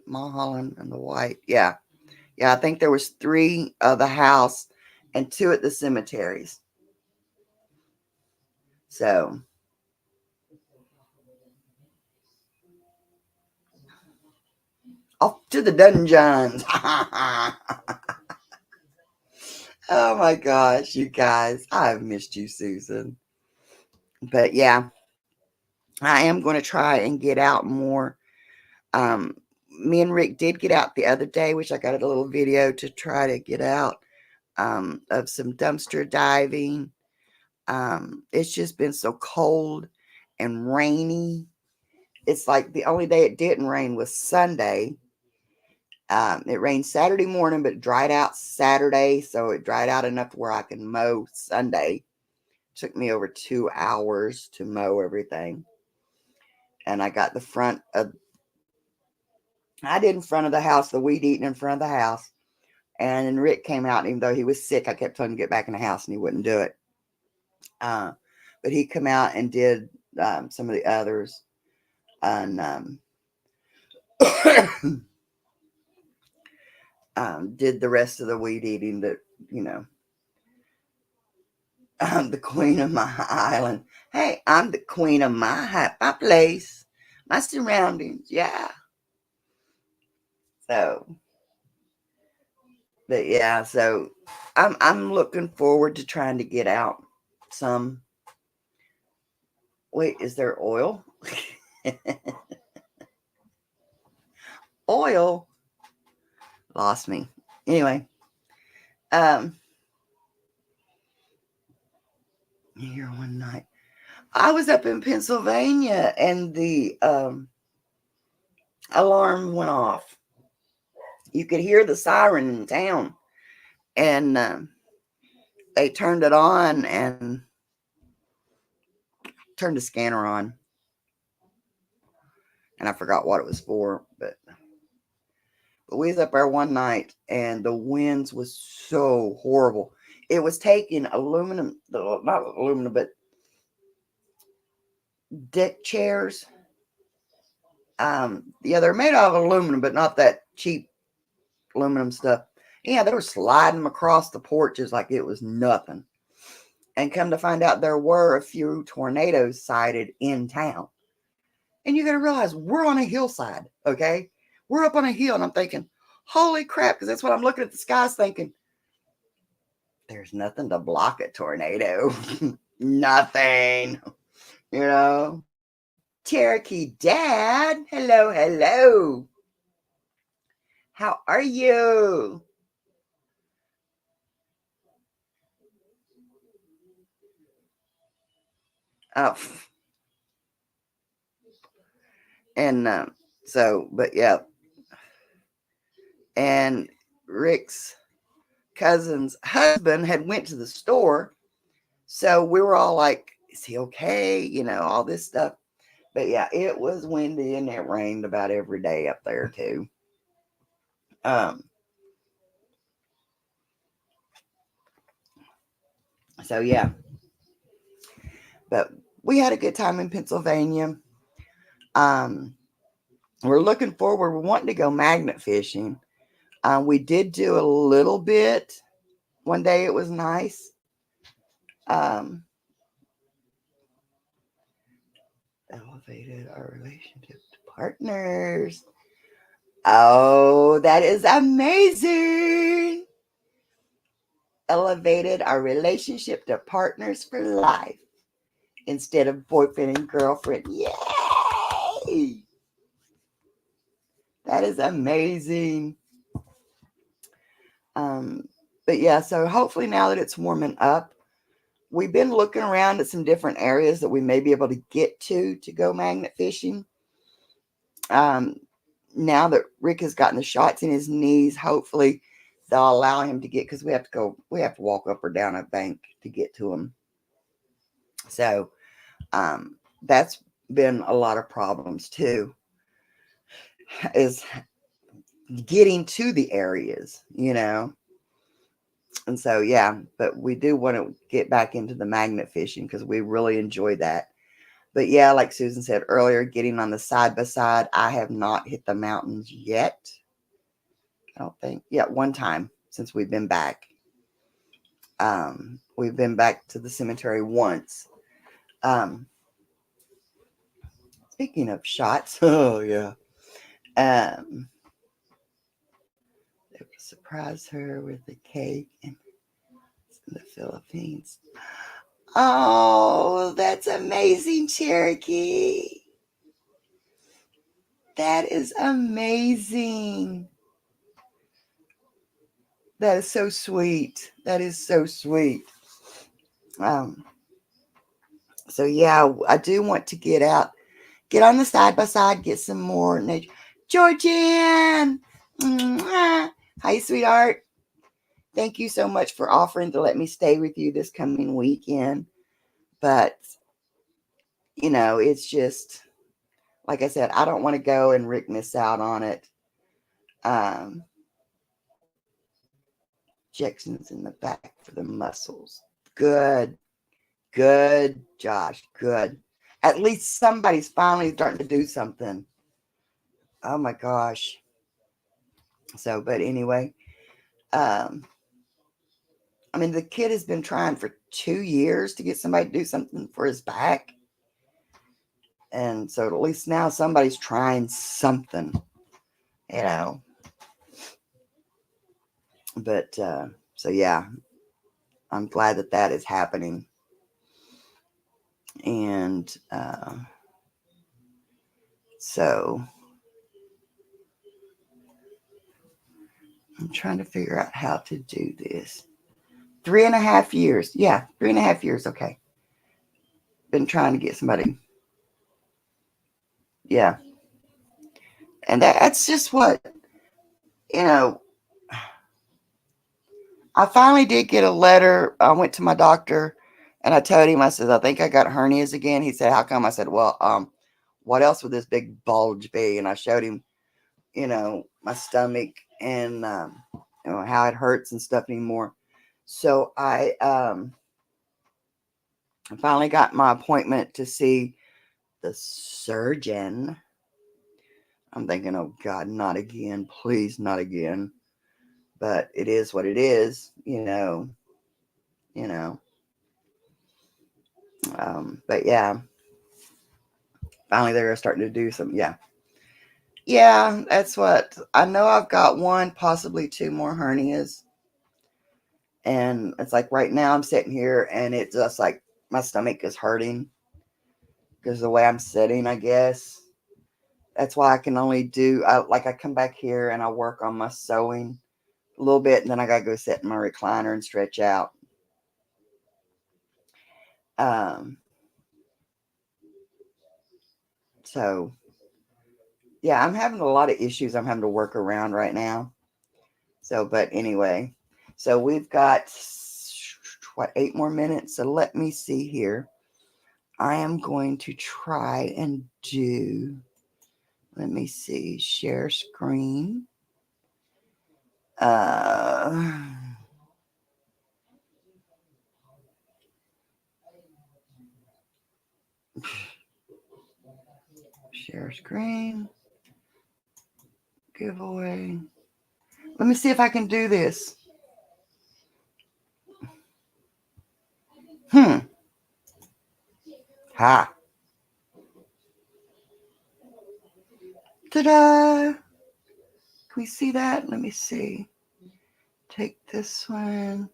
Mulholland, and the White. Yeah. Yeah, I think there was 3 of the house and 2 at the cemeteries. So off to the dungeons. Oh my gosh, you guys. I've missed you, Susan. But yeah, I am going to try and get out more. Um, Me and Rick did get out the other day, which I got a little video to try to get out of some dumpster diving. It's just been so cold and rainy. It's like the only day it didn't rain was Sunday. It rained Saturday morning, but dried out Saturday. So it dried out enough where I can mow Sunday. Took me over 2 hours to mow everything. And I got I did in front of the house, the weed eating in front of the house. And then Rick came out, and even though he was sick, I kept telling him to get back in the house, and he wouldn't do it. But he come out and did some of the others. And did the rest of the weed eating that, I'm the queen of my island. Hey, I'm the queen of my place, my surroundings. Yeah. So, but yeah, so I'm looking forward to trying to get out some. Wait, is there oil? Oil lost me. Anyway, um, here one night I was up in Pennsylvania and the alarm went off. You could hear the siren in town, and they turned it on and turned the scanner on. and I forgot what it was for, but we was up there one night and the winds was so horrible. It was taking aluminum, not aluminum, but deck chairs. Yeah, they're made out of aluminum, but not that cheap aluminum stuff. Yeah, they were sliding them across the porches like it was nothing. And come to find out, there were a few tornadoes sighted in town. And you got to realize we're on a hillside, okay? We're up on a hill, and I'm thinking, holy crap, because that's what I'm looking at the skies thinking. There's nothing to block a tornado. Nothing, you know. Cherokee Dad, hello, hello. How are you? Oh, and so, but yeah, and Rick's cousin's husband had went to the store, so we were all like, "Is he okay?" You know, all this stuff. But yeah, it was windy and it rained about every day up there too. Um, so yeah, but we had a good time in Pennsylvania. Um, we're looking forward. We're wanting to go magnet fishing. We did do a little bit one day. It was nice. Um, elevated our relationship to partners. Oh, that is amazing. Elevated our relationship to partners for life instead of boyfriend and girlfriend. Yay! That is amazing. Um, but yeah, so hopefully now that it's warming up, we've been looking around at some different areas that we may be able to get to go magnet fishing. Um, now that Rick has gotten the shots in his knees, hopefully they'll allow him to get, because we have to walk up or down a bank to get to him. So that's been a lot of problems too, is getting to the areas, you know. And so yeah, but we do want to get back into the magnet fishing because we really enjoy that. But yeah, like Susan said earlier, getting on the side by side, I have not hit the mountains yet. I don't think. Yeah, one time since we've been back. We've been back to the cemetery once. Um, speaking of shots, oh yeah. Um, they would surprise her with a cake in the Philippines. Oh, that's amazing, Cherokee. That is amazing. That is so sweet. That is so sweet. Um, so yeah, I do want to get out, get on the side by side, get some more nature. Georgianne, hi, sweetheart. Thank you so much for offering to let me stay with you this coming weekend. But you know, it's just like I said, I don't want to go and Rick miss out on it. Um, injections in the back for the muscles. Good, good, Josh. Good. At least somebody's finally starting to do something. Oh my gosh. So, but anyway, um, I mean, the kid has been trying for 2 years to get somebody to do something for his back. And so at least now somebody's trying something, you know. But so yeah, I'm glad that that is happening. And so I'm trying to figure out how to do this. 3.5 years. Yeah, 3.5 years. Okay. Been trying to get somebody. Yeah. And that's just what, you know, I finally did get a letter. I went to my doctor and I told him, I said, I think I got hernias again. He said, how come? I said, well, what else would this big bulge be? And I showed him, my stomach and, how it hurts and stuff anymore. So I finally got my appointment to see the surgeon. I'm thinking, oh God, not again. Please, not again. But it is what it is, you know. But yeah, finally they're starting to do some, yeah. Yeah, that's what I know. I've got one, possibly two more hernias. And it's like right now I'm sitting here and it's just like my stomach is hurting because the way I'm sitting, I guess. That's why I can only I come back here and I work on my sewing a little bit and then I got to go sit in my recliner and stretch out. Um, so yeah, I'm having a lot of issues I'm having to work around right now. So, but anyway, so we've got 8 more minutes. So let me see here. I am going to try and let me see, share screen. Share screen, giveaway. Let me see if I can do this. Ha. Ta-da. Can we see that? Let me see. Take this one.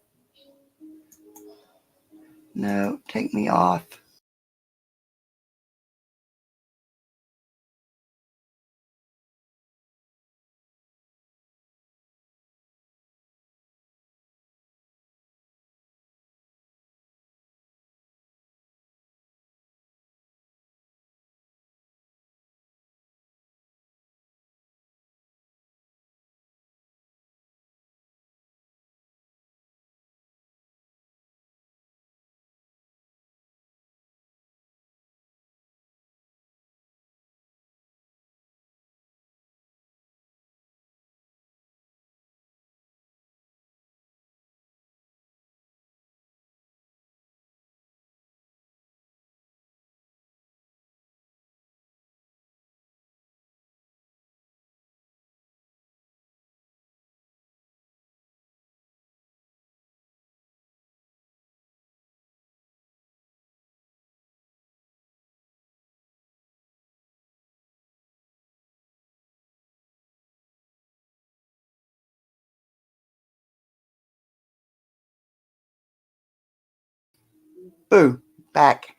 No, take me off. Boo. Back.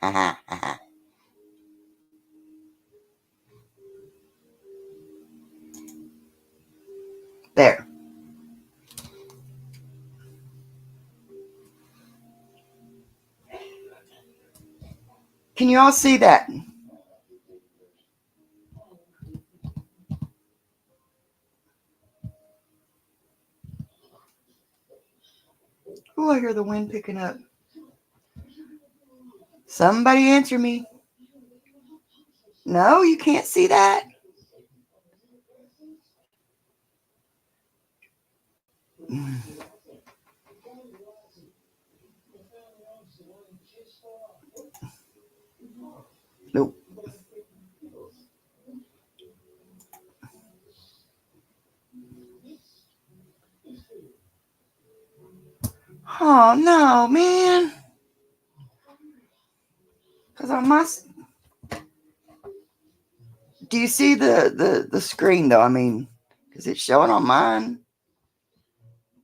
There. Can you all see that? Oh, I hear the wind picking up. Somebody answer me. No, you can't see that? Nope. Oh, no, man. Because I must. Do you see the screen, though? I mean, because it's showing on mine.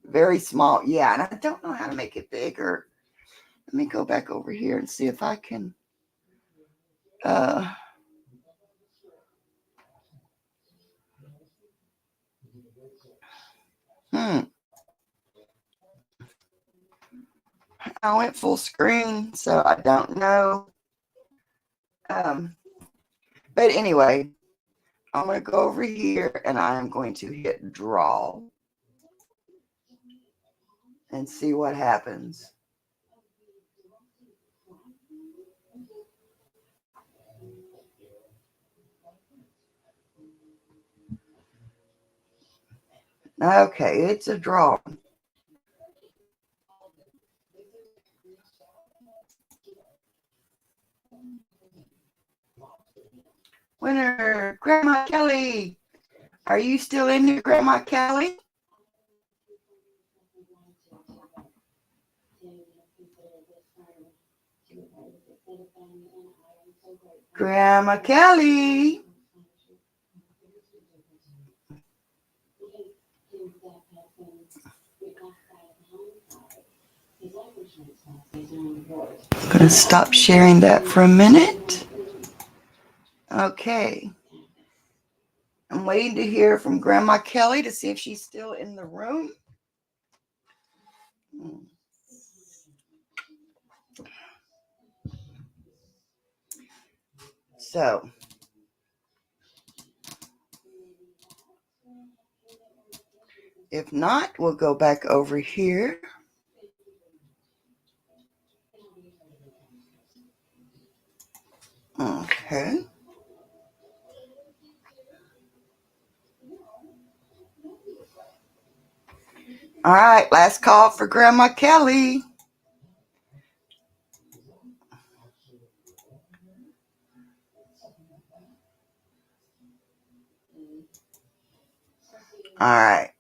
Very small. Yeah, and I don't know how to make it bigger. Let me go back over here and see if I can. Hmm. I went full screen, so I don't know. But anyway, I'm going to go over here and I'm going to hit draw and see what happens. Okay, it's a draw. Winner, Grandma Kelly. Are you still in here, Grandma Kelly? Grandma Kelly. I'm going to stop sharing that for a minute. Okay. I'm waiting to hear from Grandma Kelly to see if she's still in the room. So, if not, we'll go back over here. Okay. All right, last call for Grandma Kelly. All right.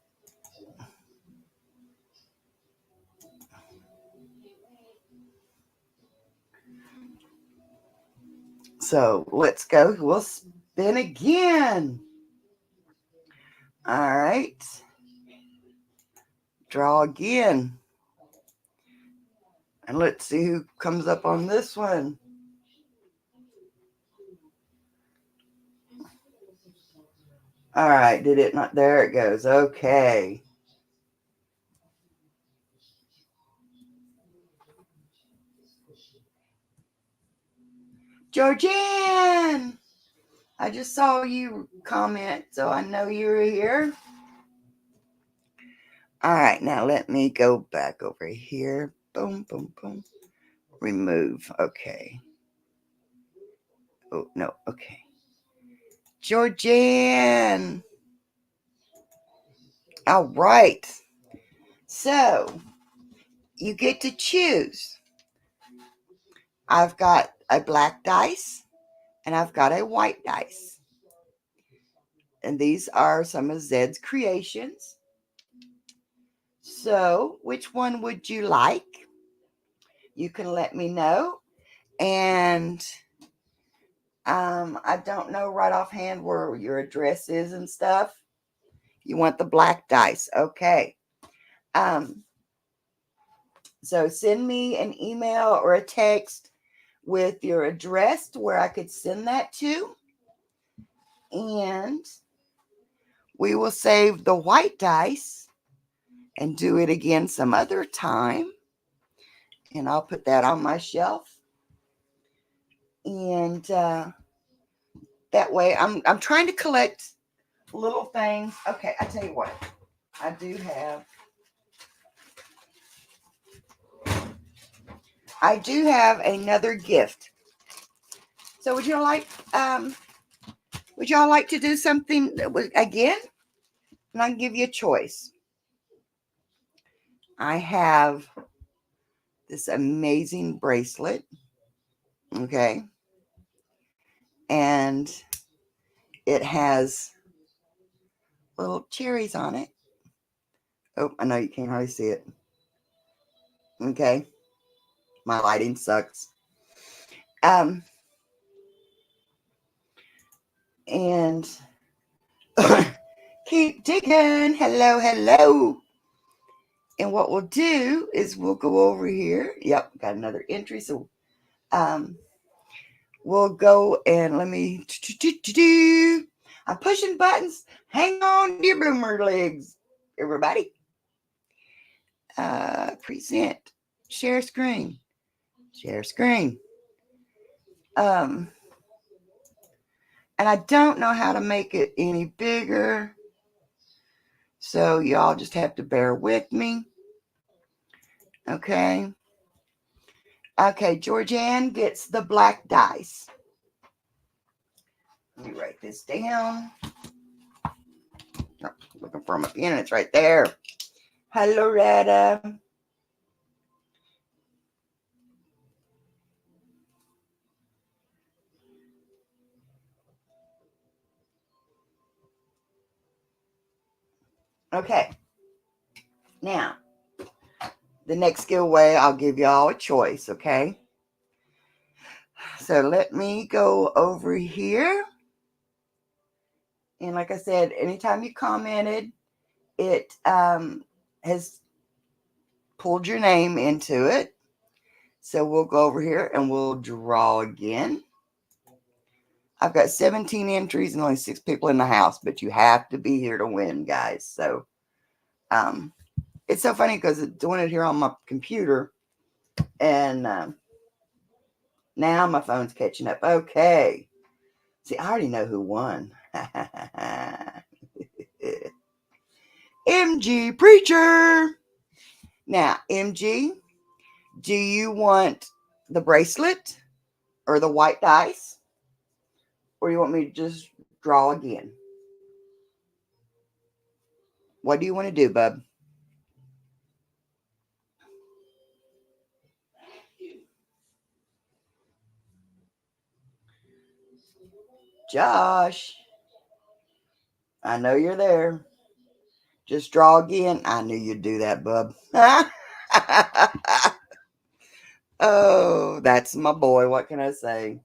So let's go. We'll spin again. All right. Draw again. And let's see who comes up on this one. All right. Did it not? There it goes. Okay. Georgianne, I just saw you comment, so I know you're here. All right, now let me go back over here. Boom, boom, boom. Remove. Okay. Oh, no. Okay. Georgianne. All right. So you get to choose. I've got a black dice and I've got a white dice. And these are some of Zed's creations. So which one would you like? You can let me know. And I don't know right offhand where your address is and stuff. You want the black dice. Okay. So send me an email or a text with your address to where I could send that to. And we will save the white dice and do it again some other time. And I'll put that on my shelf. And that way I'm trying to collect little things. Okay, I tell you what. I do have another gift. So would y'all like to do something again? And I can give you a choice. I have this amazing bracelet. Okay. And it has little cherries on it. Oh, I know you can't hardly see it. Okay. My lighting sucks. And keep digging. Hello, hello. And what we'll do is we'll go over here. Yep, got another entry. So we'll go and let me. I'm pushing buttons. Hang on to your bloomer legs, everybody. Present. Share screen. Share screen. And I don't know how to make it any bigger. So y'all just have to bear with me. Okay. Okay, Georgianne gets the black dice. Let me write this down. Looking for my pen, and it's right there. Hi, Loretta. Okay. Now, the next giveaway, I'll give y'all a choice, okay? So let me go over here. And like I said, anytime you commented, it has pulled your name into it. So we'll go over here and we'll draw again. I've got 17 entries and only 6 people in the house, but you have to be here to win, guys. So it's so funny because it's doing it here on my computer, and now my phone's catching up. Okay. See, I already know who won. MG Preacher. Now, MG, do you want the bracelet or the white dice? Or you want me to just draw again? What do you want to do, bub? Josh, I know you're there. Just draw again. I knew you'd do that, bub. Oh, that's my boy. What can I say?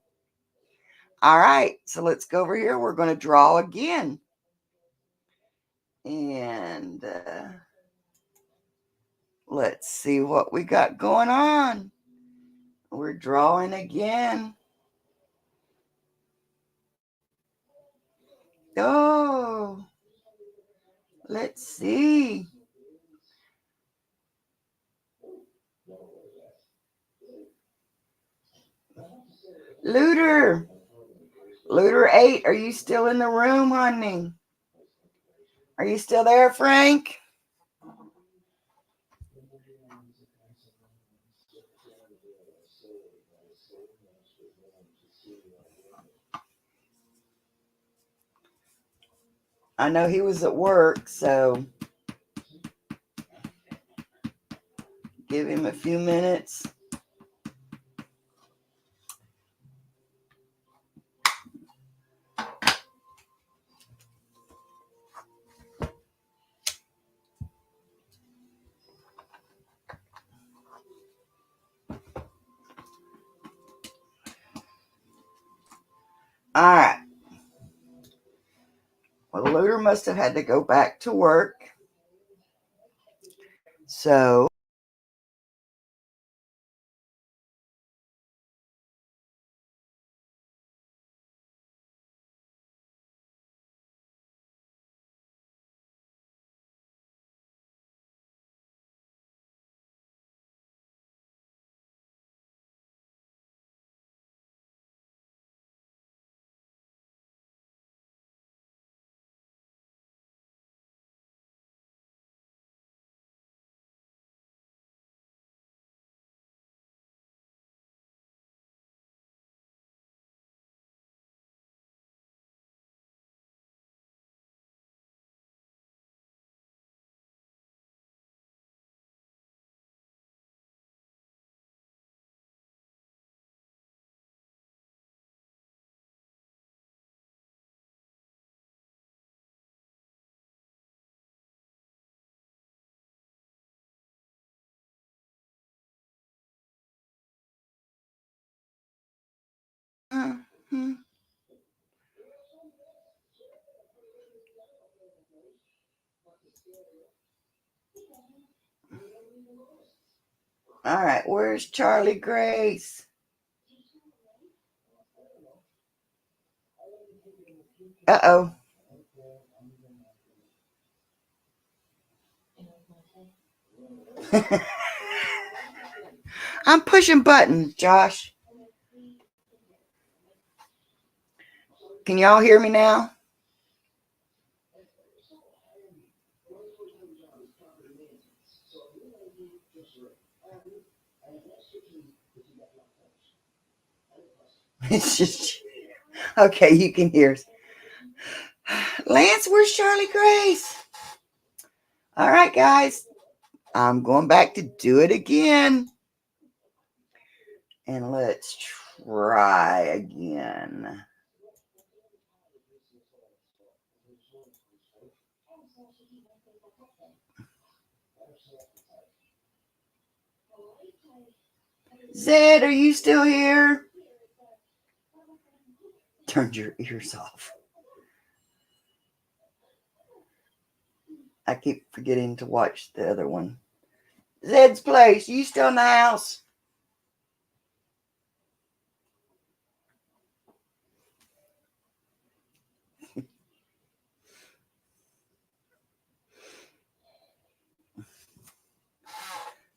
All right, so let's go over here. We're going to draw again. And let's see what we got going on. We're drawing again. Oh, let's see. Looter. Looter 8, are you still in the room, honey? Are you still there, Frank? I know he was at work, so give him a few minutes. All right. Well, Looter must have had to go back to work. So all right, where's Charlie Grace? Uh-oh. I'm pushing buttons, Josh. Can y'all hear me now? It's just okay, you can hear us. Lance, where's Charlie Grace? All right, guys. I'm going back to do it again. And let's try again. Zed, are you still here? Turned your ears off. I keep forgetting to watch the other one. Zed's Place, you still in the house?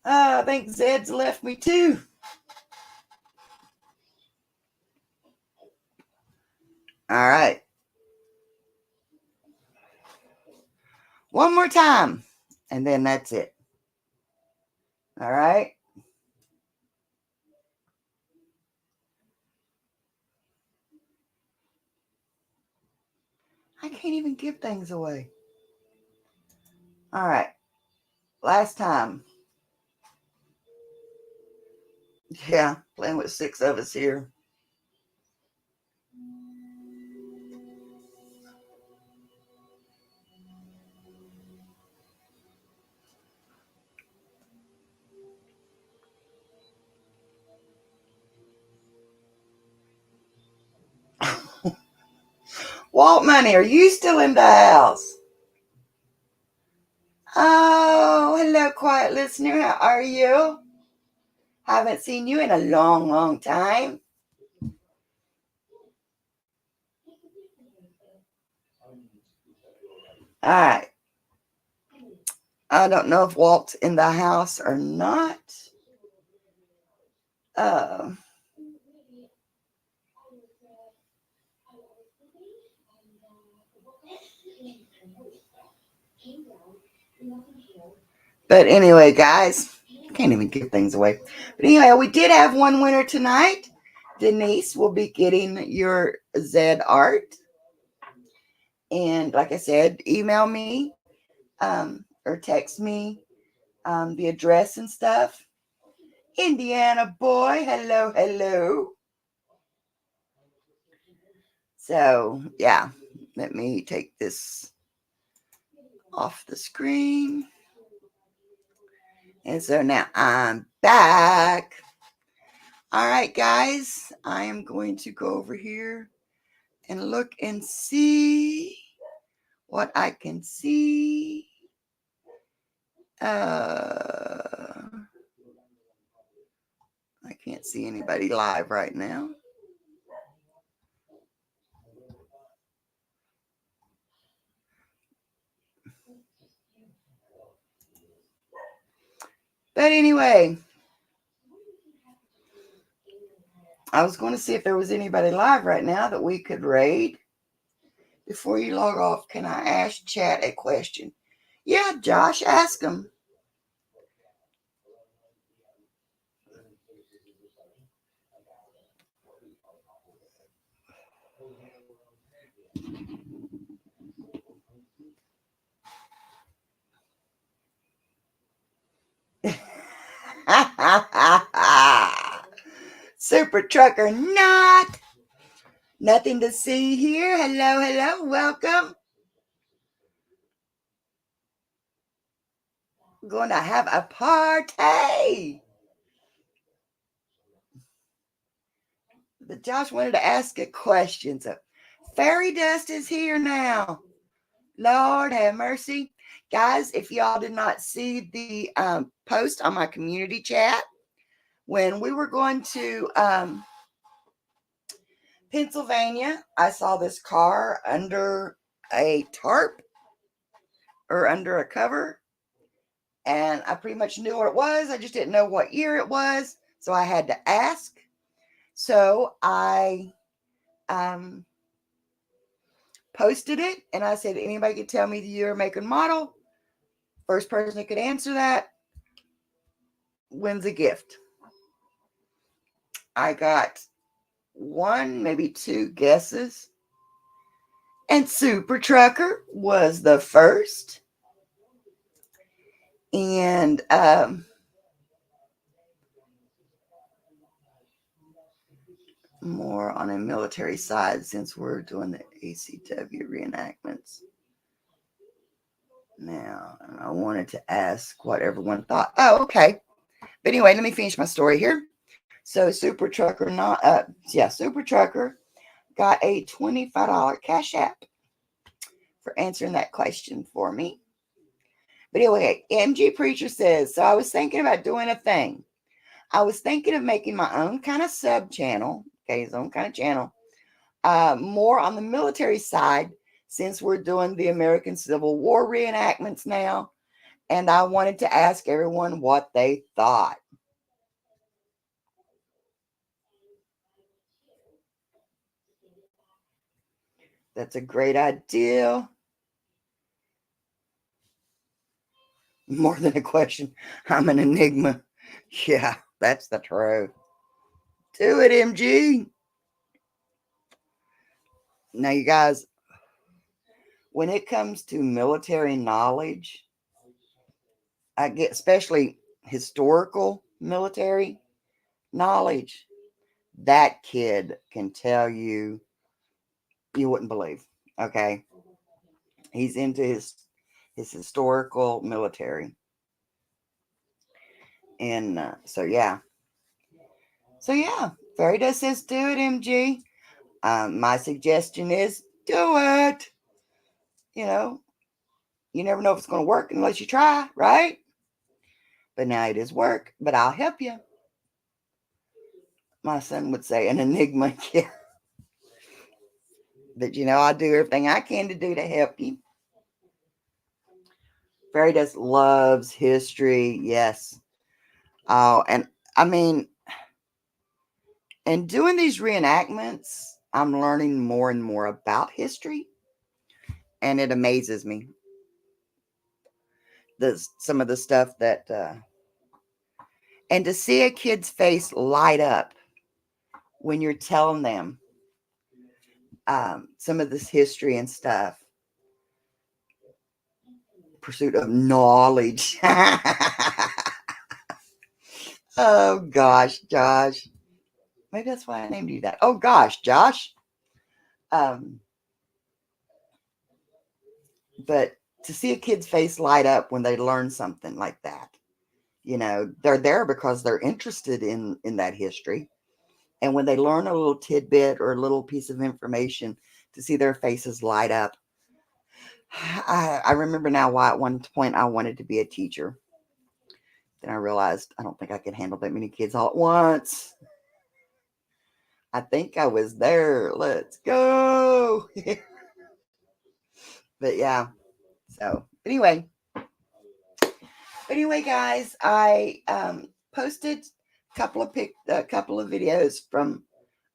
I think Zed's left me too. All right. One more time, and then that's it. All right. I can't even give things away. All right. Last time. Yeah, playing with 6 of us here. Walt Money, are you still in the house? Oh, hello, quiet listener. How are you? Haven't seen you in a long, long time. All right. I don't know if Walt's in the house or not. Uh, but anyway, guys, can't even give things away. But anyway, we did have one winner tonight. Denise will be getting your Zed art. And like I said, email me or text me the address and stuff. Indiana boy, hello, hello. So, yeah, let me take this off the screen. And so now I'm back. All right, guys, I am going to go over here and look and see what I can see. I can't see anybody live right now. But anyway, I was going to see if there was anybody live right now that we could raid. Before you log off, can I ask chat a question? Yeah, Josh, ask him. Super trucker, not. Nothing to see here. Hello, hello, welcome. We're going to have a party. But Josh wanted to ask a question. So, fairy dust is here now. Lord have mercy. Guys, if y'all did not see the post on my community chat, when we were going to Pennsylvania, I saw this car under a tarp or under a cover, and I pretty much knew what it was. I just didn't know what year it was, so I had to ask. So I posted it, and I said, anybody could tell me the year, make, and model. First person that could answer that wins a gift. I got one, maybe two guesses. And Super Trucker was the first. And more on a military side since we're doing the ACW reenactments. Now, I wanted to ask what everyone thought. Oh, okay. But anyway, let me finish my story here. So Super Trucker, Super Trucker got a $25 cash app for answering that question for me. But anyway, MG Preacher says, so I was thinking about doing a thing. I was thinking of making my own kind of sub channel, okay, his own kind of channel, more on the military side since we're doing the American Civil War reenactments now. And I wanted to ask everyone what they thought. That's a great idea. More than a question. I'm an enigma. Yeah, that's the truth. Do it, MG. Now, you guys, when it comes to military knowledge, I get especially historical military knowledge, that kid can tell you wouldn't believe. Okay. He's into his historical military. And so yeah. Fairy Dust says do it, MG. My suggestion is do it. You know, you never know if it's going to work unless you try, right? But now it is work, but I'll help you. My son would say an enigma. Yeah. But I'll do everything I can to do to help you. Fairy Dust loves history. Yes. Oh, and I mean, in doing these reenactments, I'm learning more and more about history. And it amazes me. Some of the stuff that and to see a kid's face light up when you're telling them some of this history and stuff. Pursuit of knowledge. Oh gosh, Josh. Maybe that's why I named you that. Oh gosh, Josh. But to see a kid's face light up when they learn something like that, they're there because they're interested in that history. And when they learn a little tidbit or a little piece of information, to see their faces light up. I remember now why at one point I wanted to be a teacher. Then I realized I don't think I could handle that many kids all at once. I think I was there. Let's go. But yeah. So anyway, guys, I posted a couple of videos from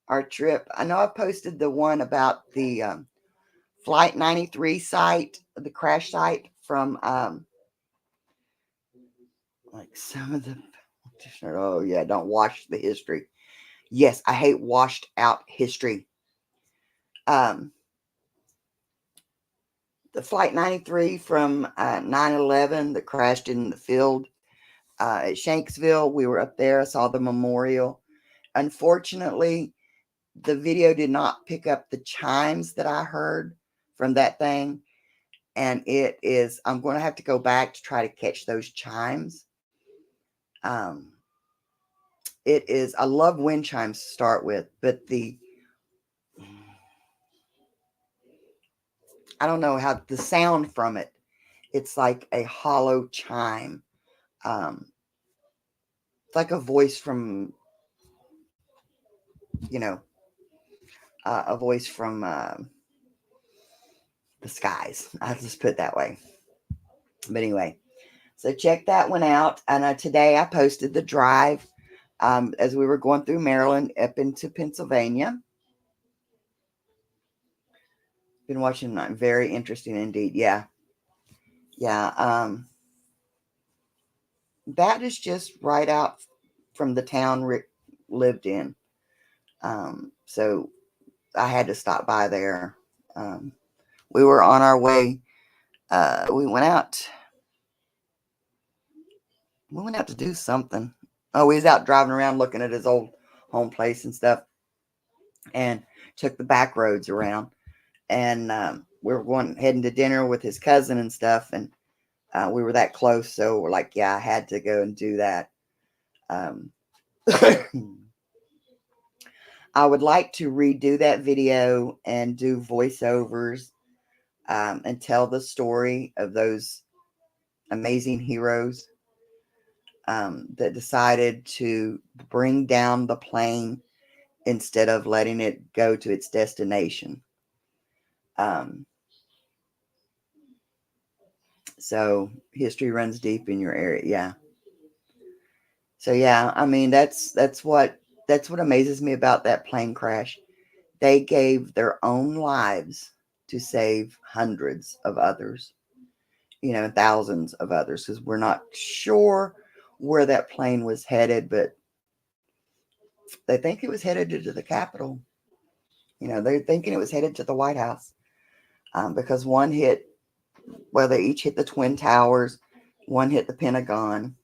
our trip. I know I posted the one about the Flight 93 site, the crash site from like some of the. Oh yeah, don't wash the history. Yes, I hate washed out history. The Flight 93 from 9/11 that crashed in the field at Shanksville. We were up there. I saw the memorial. Unfortunately, the video did not pick up the chimes that I heard from that thing. And I'm going to have to go back to try to catch those chimes. I love wind chimes to start with, but I don't know how the sound from it. It's like a hollow chime. It's like a voice from, a voice from the skies. I'll just put it that way. But anyway, so check that one out. And today I posted the drive as we were going through Maryland up into Pennsylvania. Been watching that. Very interesting indeed. Yeah. That is just right out from the town Rick lived in. So I had to stop by there. We were on our way. We went out We went out to do something. Oh, he was out driving around looking at his old home place and stuff, and took the back roads around. And we were heading to dinner with his cousin and stuff, and we were that close, so we're like, yeah, I had to go and do that. I would like to redo that video and do voiceovers and tell the story of those amazing heroes that decided to bring down the plane instead of letting it go to its destination. So history runs deep in your area. Yeah. So yeah, I mean that's what amazes me about that plane crash. They gave their own lives to save hundreds of others, thousands of others, because we're not sure where that plane was headed, but they think it was headed to the Capitol. They're thinking it was headed to the White House because they each hit the Twin Towers, one hit the Pentagon,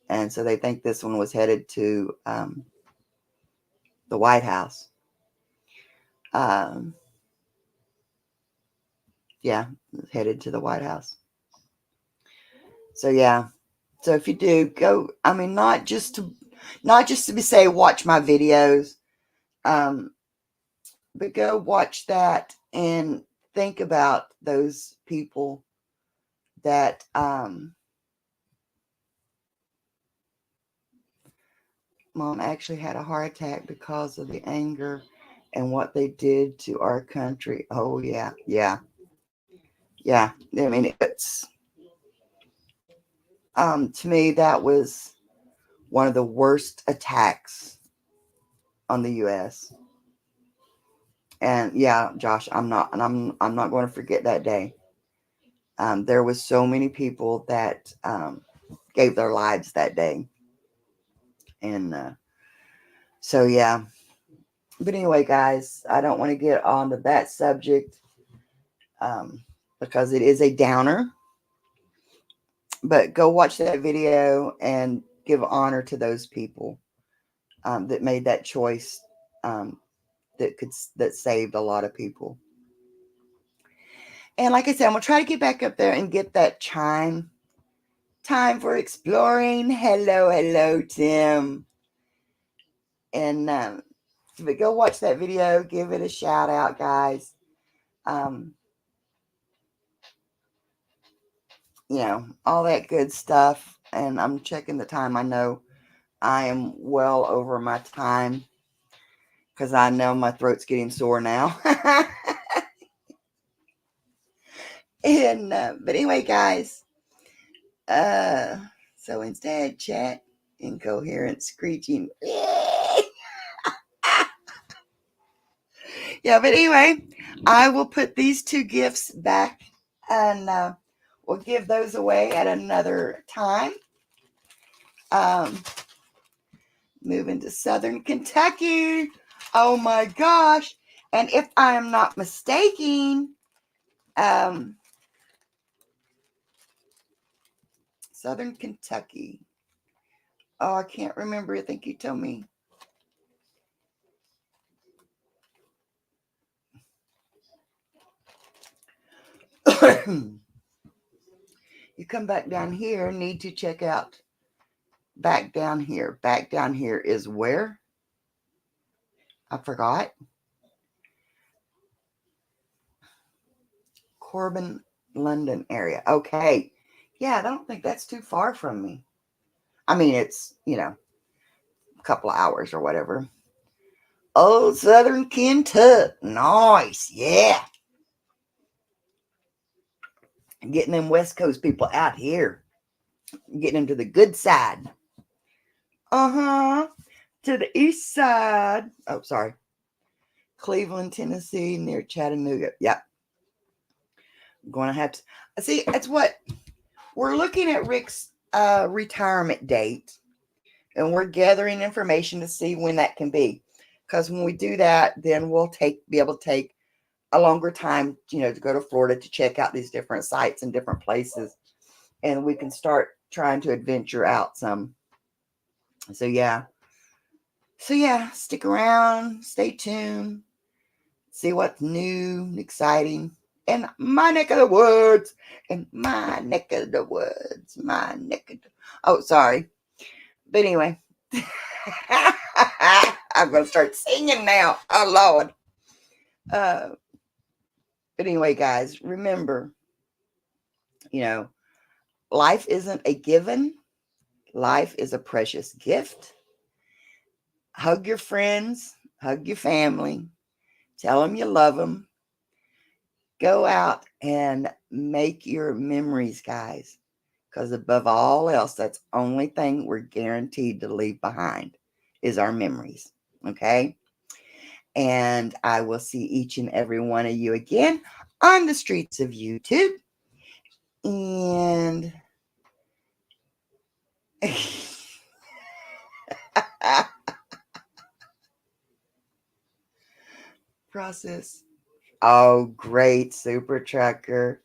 and so they think this one was headed to the White House. Yeah, headed to the White House. So yeah, so if you do go, I mean, not just to say watch my videos, but go watch that and think about those people that Mom actually had a heart attack because of the anger and what they did to our country. Oh yeah, yeah, yeah. I mean, it's to me that was one of the worst attacks on the U.S. And yeah, Josh, I'm not going to forget that day. There was so many people that gave their lives that day, and so yeah. But anyway, guys, I don't want to get onto that subject because it is a downer. But go watch that video and give honor to those people that made that choice that saved a lot of people. And like I said, I'm gonna try to get back up there and get that chime. Time for exploring. Hello, hello, Tim. And but go watch that video. Give it a shout out, guys. All that good stuff. And I'm checking the time. I know I am well over my time because I know my throat's getting sore now. And but anyway, guys, so instead, chat incoherent screeching. Yeah, but anyway, I will put these two gifts back and we'll give those away at another time. Moving to Southern Kentucky. Oh my gosh. And if I am not mistaken, Southern Kentucky. Oh, I can't remember. I think you told me. You come back down here, need to check out back down here. Back down here is where? I forgot. Corbin, London area. Okay. Yeah, I don't think that's too far from me. I mean, it's, a couple of hours or whatever. Old Southern Kentucky. Nice. Yeah. Getting them West Coast people out here. Getting them to the good side. Uh-huh. To the east side. Oh, sorry. Cleveland, Tennessee, near Chattanooga. Yep. I'm going to have to. See, that's what we're looking at Rick's retirement date. And we're gathering information to see when that can be. Because when we do that, then we'll be able to take a longer time, to go to Florida to check out these different sites and different places. And we can start trying to adventure out some. So yeah. Stick around, stay tuned, see what's new, exciting in my neck of the woods. In my neck of the woods. My neck of the... Oh, sorry. But anyway. I'm going to start singing now. Oh, Lord. But anyway, guys, remember, life isn't a given. Life is a precious gift. Hug your friends. Hug your family. Tell them you love them. Go out and make your memories, guys. Because above all else, that's the only thing we're guaranteed to leave behind is our memories. Okay? And I will see each and every one of you again on the streets of YouTube. And process. Oh, great, Super Trucker.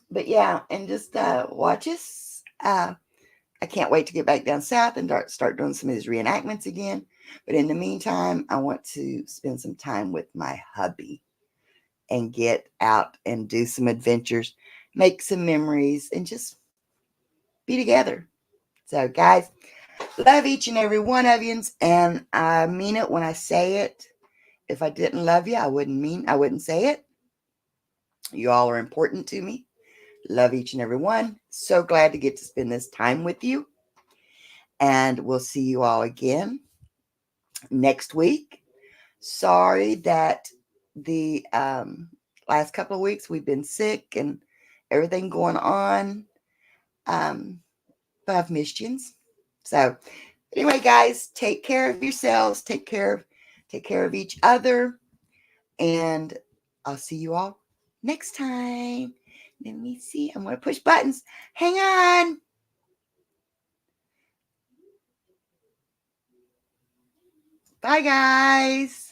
But yeah, and just watch us. I can't wait to get back down south and start doing some of these reenactments again. But in the meantime, I want to spend some time with my hubby and get out and do some adventures, make some memories, and just be together. So, guys, love each and every one of you, and I mean it when I say it. If I didn't love you, I wouldn't say it. You all are important to me. Love each and every one. So glad to get to spend this time with you. And we'll see you all again next week. Sorry that the last couple of weeks we've been sick and everything going on. But I've missed you. So anyway, guys, take care of yourselves. Take care of each other. And I'll see you all next time. Let me see. I'm going to push buttons. Hang on. Bye, guys.